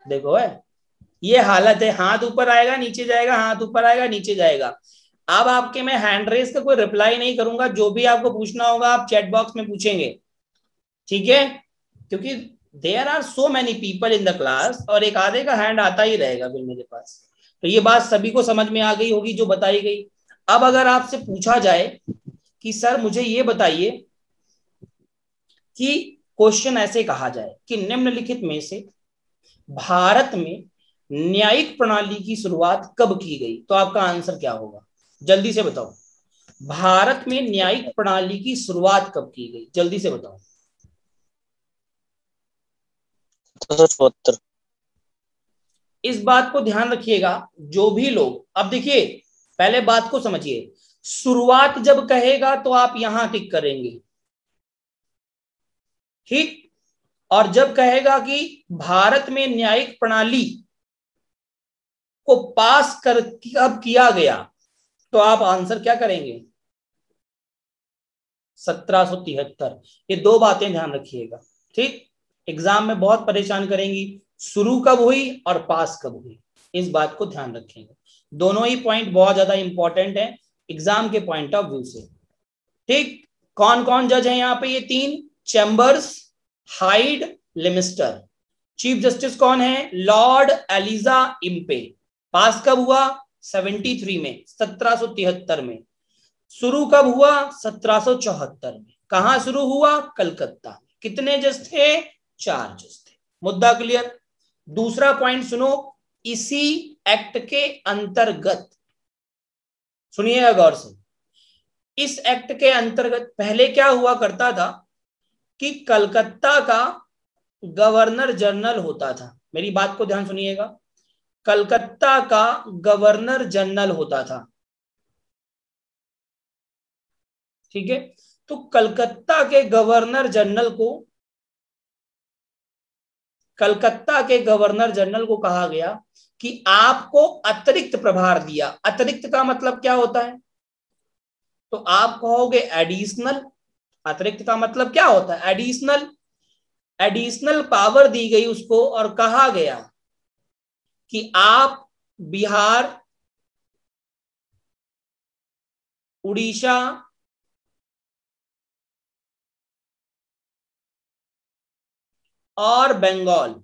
देखो है, ये हालत है, हाथ ऊपर आएगा नीचे जाएगा, हाथ ऊपर आएगा नीचे जाएगा। अब आपके मैं हैंड रेस का कोई रिप्लाई नहीं करूंगा, जो भी आपको पूछना होगा आप चैट बॉक्स में पूछेंगे। ठीक है, क्योंकि there are so many people in the class और एक आधे का हैंड आता ही रहेगा फिर मेरे पास। तो ये बात सभी को समझ में आ गई होगी जो बताई गई। अब अगर आपसे पूछा जाए कि सर मुझे ये बताइए कि क्वेश्चन ऐसे कहा जाए कि निम्नलिखित में से भारत में न्यायिक प्रणाली की शुरुआत कब की गई, तो आपका आंसर क्या होगा? जल्दी से बताओ, भारत में न्यायिक प्रणाली की शुरुआत कब की गई, जल्दी से बताओ। 1774। इस बात को ध्यान रखिएगा, जो भी लोग, अब देखिए पहले बात को समझिए, शुरुआत जब कहेगा तो आप यहां टिक करेंगे, ठीक। और जब कहेगा कि भारत में न्यायिक प्रणाली को पास कर कब किया गया, तो आप आंसर क्या करेंगे? 1773। ये दो बातें ध्यान रखिएगा, ठीक। एग्जाम में बहुत परेशान करेंगी, शुरू कब हुई और पास कब हुई, इस बात को ध्यान रखेंगे। दोनों ही पॉइंट बहुत ज्यादा इंपॉर्टेंट है एग्जाम के पॉइंट ऑफ व्यू से, ठीक। कौन कौन जज है यहाँ पे? ये तीन, चैम्बर्स, हाइड, लिमिस्टर। चीफ जस्टिस कौन है? Lord Elijah Impey. पास कब हुआ? 73 में, 1773 में। शुरू कब हुआ? 1774 में। कहां शुरू हुआ? कलकत्ता में। कितने जज थे? 4 जज थे। मुद्दा क्लियर। दूसरा पॉइंट सुनो, इसी एक्ट के अंतर्गत, सुनिएगा गौर से, इस एक्ट के अंतर्गत पहले क्या हुआ करता था कि कलकत्ता का गवर्नर जनरल होता था। मेरी बात को ध्यान सुनिएगा, कलकत्ता का गवर्नर जनरल होता था, ठीक है। तो कलकत्ता के गवर्नर जनरल को, कलकत्ता के गवर्नर जनरल को कहा गया कि आपको अतिरिक्त प्रभार दिया। अतिरिक्त का मतलब क्या होता है? तो आप कहोगे एडिशनल। अतिरिक्त का मतलब क्या होता है? एडिशनल। एडिशनल पावर दी गई उसको और कहा गया कि आप बिहार उड़ीसा और बंगाल,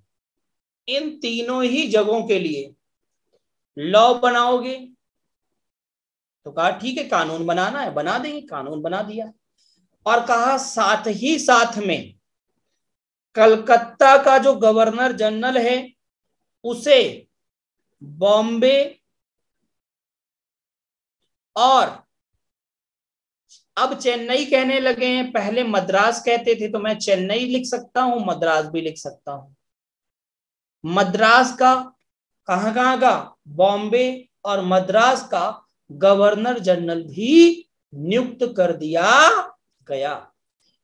इन तीनों ही जगहों के लिए लॉ बनाओगे। तो कहा ठीक है, कानून बनाना है, बना देंगे। कानून बना दिया और कहा साथ ही साथ में कलकत्ता का जो गवर्नर जनरल है उसे बॉम्बे और अब चेन्नई कहने लगे हैं, पहले मद्रास कहते थे, तो मैं चेन्नई लिख सकता हूं, मद्रास भी लिख सकता हूं। मद्रास का कहां कहां का, बॉम्बे और मद्रास का गवर्नर जनरल भी नियुक्त कर दिया गया।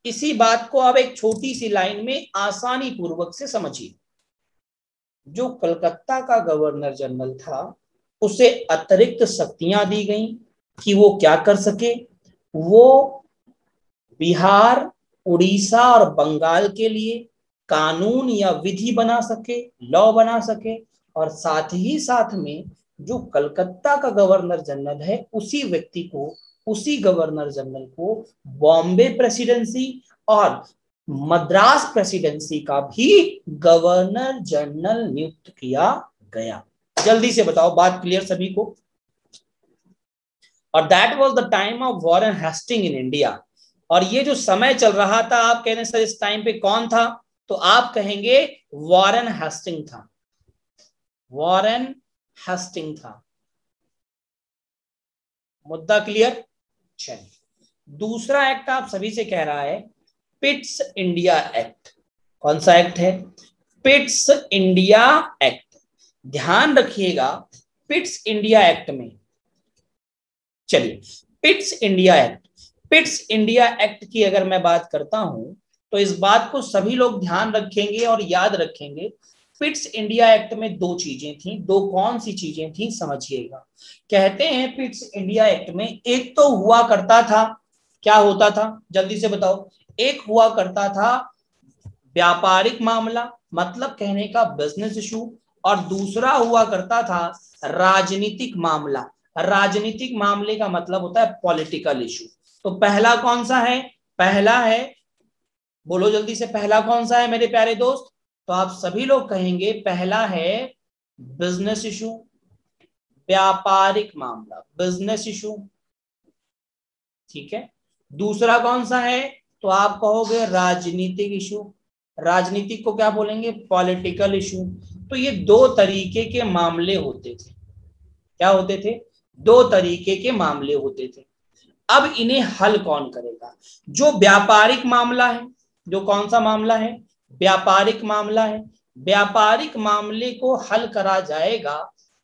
इसी बात को अब एक छोटी सी लाइन में आसानी पूर्वक से समझिए। जो कलकत्ता का गवर्नर जनरल था उसे अतिरिक्त शक्तियां दी गई कि वो क्या कर सके, वो बिहार, उड़ीसा और बंगाल के लिए कानून या विधि बना सके, लॉ बना सके। और साथ ही साथ में जो कलकत्ता का गवर्नर जनरल है उसी व्यक्ति को, उसी गवर्नर जनरल को बॉम्बे प्रेसिडेंसी और मद्रास प्रेसिडेंसी का भी गवर्नर जनरल नियुक्त किया गया। जल्दी से बताओ, बात क्लियर सभी को? और that was the time of Warren Hasting in India. और ये जो समय चल रहा था, आप कह रहे सर इस टाइम पे कौन था, तो आप कहेंगे वॉरेन हेस्टिंग था। वॉरेन हेस्टिंग था। मुद्दा क्लियर? चलिए, दूसरा एक्ट आप सभी से कह रहा है पिट्स इंडिया एक्ट। कौन सा एक्ट है? Pitt's India act. ध्यान रखिएगा, पिट्स इंडिया एक्ट में, चलिए Pitt's India act, Pitt's India act की अगर मैं बात करता हूं तो इस बात को सभी लोग ध्यान रखेंगे और याद रखेंगे। पिट्स इंडिया एक्ट में दो चीजें थी। दो कौन सी चीजें थी समझिएगा। कहते हैं पिट्स इंडिया एक्ट में एक तो हुआ करता था, क्या होता था जल्दी से बताओ? एक हुआ करता था व्यापारिक मामला, मतलब कहने का बिजनेस इशू, और दूसरा हुआ करता था राजनीतिक मामला। राजनीतिक मामले का मतलब होता है पॉलिटिकल इशू। तो पहला कौन सा है? पहला है, बोलो जल्दी से, पहला कौन सा है मेरे प्यारे दोस्त? तो आप सभी लोग कहेंगे पहला है बिजनेस इशू, व्यापारिक मामला, बिजनेस इशू। ठीक है। दूसरा कौन सा है? तो आप कहोगे राजनीतिक इशू। राजनीतिक को क्या बोलेंगे? Political issue. तो ये दो तरीके के मामले होते थे। क्या होते थे? दो तरीके के मामले होते थे। अब इन्हें हल कौन करेगा? जो व्यापारिक मामला है, जो कौन सा मामला है? व्यापारिक मामला है। व्यापारिक मामले को हल करा जाएगा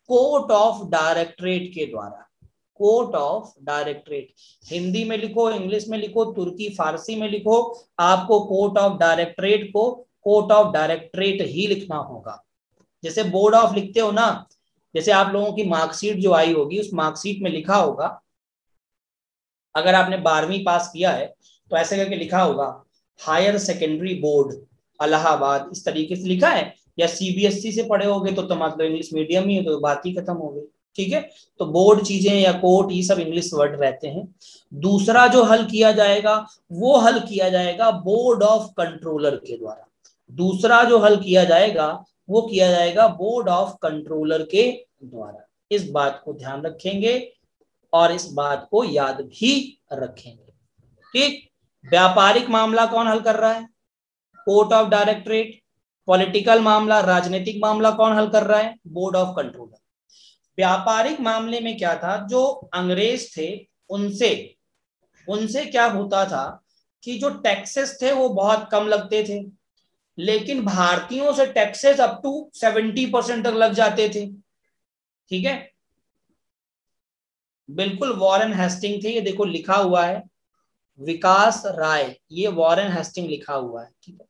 कोर्ट ऑफ डायरेक्टरेट के द्वारा। कोर्ट ऑफ डायरेक्टरेट, हिंदी में लिखो, इंग्लिश में लिखो, तुर्की फारसी में लिखो, आपको कोर्ट ऑफ डायरेक्टरेट को कोर्ट ऑफ डायरेक्टरेट ही लिखना होगा। जैसे बोर्ड ऑफ लिखते हो ना, जैसे आप लोगों की मार्कशीट जो आई होगी उस मार्कशीट में लिखा होगा, अगर आपने 12वीं पास किया है तो ऐसे करके लिखा होगा हायर सेकेंडरी बोर्ड इलाहाबाद, इस तरीके से लिखा है। या सीबीएसई से पढ़े होगे तो मतलब इंग्लिश मीडियम ही है, तो बात ही खत्म हो गई। ठीक है, तो बोर्ड चीजें या कोर्ट ये सब इंग्लिश वर्ड रहते हैं। दूसरा जो हल किया जाएगा वो हल किया जाएगा बोर्ड ऑफ कंट्रोलर के द्वारा। दूसरा जो हल किया जाएगा वो किया जाएगा बोर्ड ऑफ कंट्रोलर के द्वारा। इस बात को ध्यान रखेंगे और इस बात को याद भी रखेंगे। ठीक, व्यापारिक मामला कौन हल कर रहा है? Court of directorate. पॉलिटिकल मामला, राजनीतिक मामला कौन हल कर रहा है? Board of controller. व्यापारिक मामले में क्या था, जो अंग्रेज थे उनसे क्या होता था कि जो टैक्सेस थे वो बहुत कम लगते थे, लेकिन भारतीयों से टैक्सेस अप टू 70% तक लग जाते थे। ठीक है, बिल्कुल वॉरेन हेस्टिंग थे, ये देखो लिखा हुआ है विकास राय, ये वॉरेन हेस्टिंग लिखा हुआ है। ठीक है,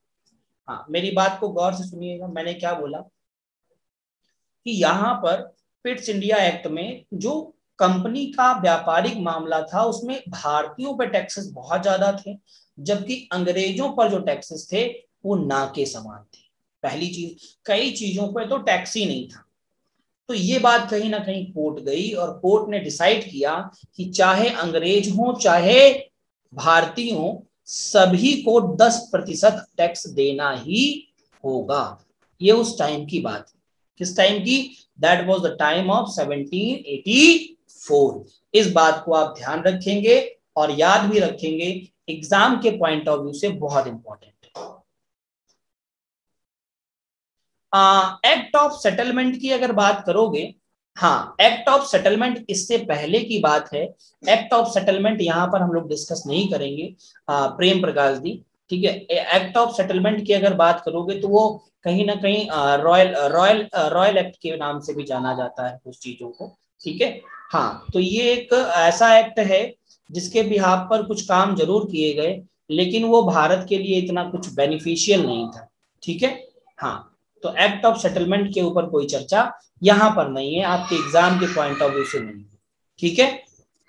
हाँ मेरी बात को गौर से सुनिएगा। मैंने क्या बोला कि यहाँ पर पिट्स इंडिया एक्ट में जो कंपनी का व्यापारिक मामला था उसमें भारतीयों पर टैक्सेस बहुत ज्यादा थे, जबकि अंग्रेजों पर जो टैक्सेस थे वो ना के समान थे। पहली चीज, कई चीजों पर तो टैक्स ही नहीं था। तो ये बात कहीं ना कहीं कोर्ट गई और कोर्ट ने डिसाइड किया कि चाहे अंग्रेज हो चाहे भारतीय हो, सभी को 10% टैक्स देना ही होगा। ये उस टाइम की बात है। किस टाइम की? That was the time of 1784। इस बात को आप ध्यान रखेंगे और याद भी रखेंगे, एग्जाम के पॉइंट ऑफ व्यू से बहुत इंपॉर्टेंट है। एक्ट ऑफ सेटलमेंट की अगर बात करोगे, हाँ, एक्ट ऑफ सेटलमेंट इससे पहले की बात है। एक्ट ऑफ सेटलमेंट यहां पर हम लोग डिस्कस नहीं करेंगे प्रेम प्रकाश जी, ठीक है। एक्ट ऑफ सेटलमेंट की अगर बात करोगे तो वो कहीं ना कहीं रॉयल एक्ट के नाम से भी जाना जाता है उस चीजों को, ठीक है। हाँ, तो ये एक ऐसा एक्ट है जिसके बिहाफ पर कुछ काम जरूर किए गए, लेकिन वो भारत के लिए इतना कुछ बेनिफिशियल नहीं था, ठीक है। हाँ, तो एक्ट ऑफ सेटलमेंट के ऊपर कोई चर्चा यहां पर नहीं है, आपके एग्जाम के पॉइंट ऑफ व्यू से नहीं है, ठीक है।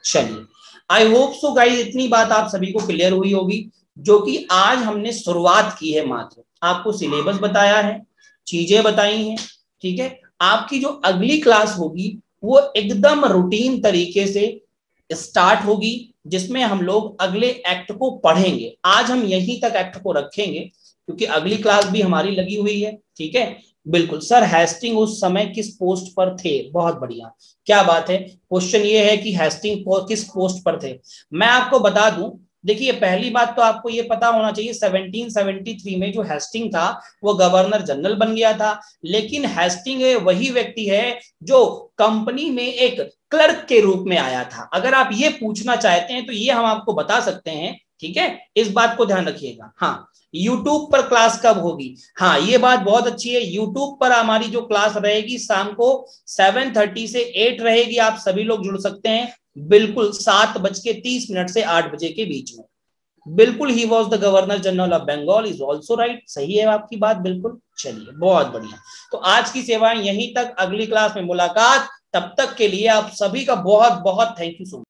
चलिए, आई होप सो गाइस इतनी बात आप सभी को क्लियर हुई होगी, जो कि आज हमने शुरुआत की है। मात्र आपको सिलेबस बताया है, चीजें बताई हैं, ठीक है। आपकी जो अगली क्लास होगी वो एकदम रूटीन तरीके से स्टार्ट होगी, जिसमें हम लोग अगले एक्ट को पढ़ेंगे। आज हम यहीं तक एक्ट को रखेंगे क्योंकि अगली क्लास भी हमारी लगी हुई है, ठीक है। बिल्कुल सर, हेस्टिंग उस समय किस पोस्ट पर थे? बहुत बढ़िया, क्या बात है। क्वेश्चन ये है कि हेस्टिंग किस पोस्ट पर थे। मैं आपको बता दूं, देखिए पहली बात तो आपको ये पता होना चाहिए 1773 में जो हेस्टिंग था वो गवर्नर जनरल बन गया था, लेकिन हेस्टिंग वही व्यक्ति है जो कंपनी में एक क्लर्क के रूप में आया था। अगर आप ये पूछना चाहते हैं तो ये हम आपको बता सकते हैं, ठीक है। इस बात को ध्यान रखिएगा। हाँ, यूट्यूब पर क्लास कब होगी? हाँ, ये बात बहुत अच्छी है। यूट्यूब पर हमारी जो क्लास रहेगी शाम को 7:30 से 8 रहेगी। आप सभी लोग जुड़ सकते हैं, बिल्कुल 7:30 से 8 बजे के बीच में। बिल्कुल, he was the governor general of Bengal is also right. सही है आपकी बात, बिल्कुल। चलिए, बहुत बढ़िया। तो आज की सेवाएं यहीं तक, अगली क्लास में मुलाकात। तब तक के लिए आप सभी का बहुत बहुत थैंक यू सो मच।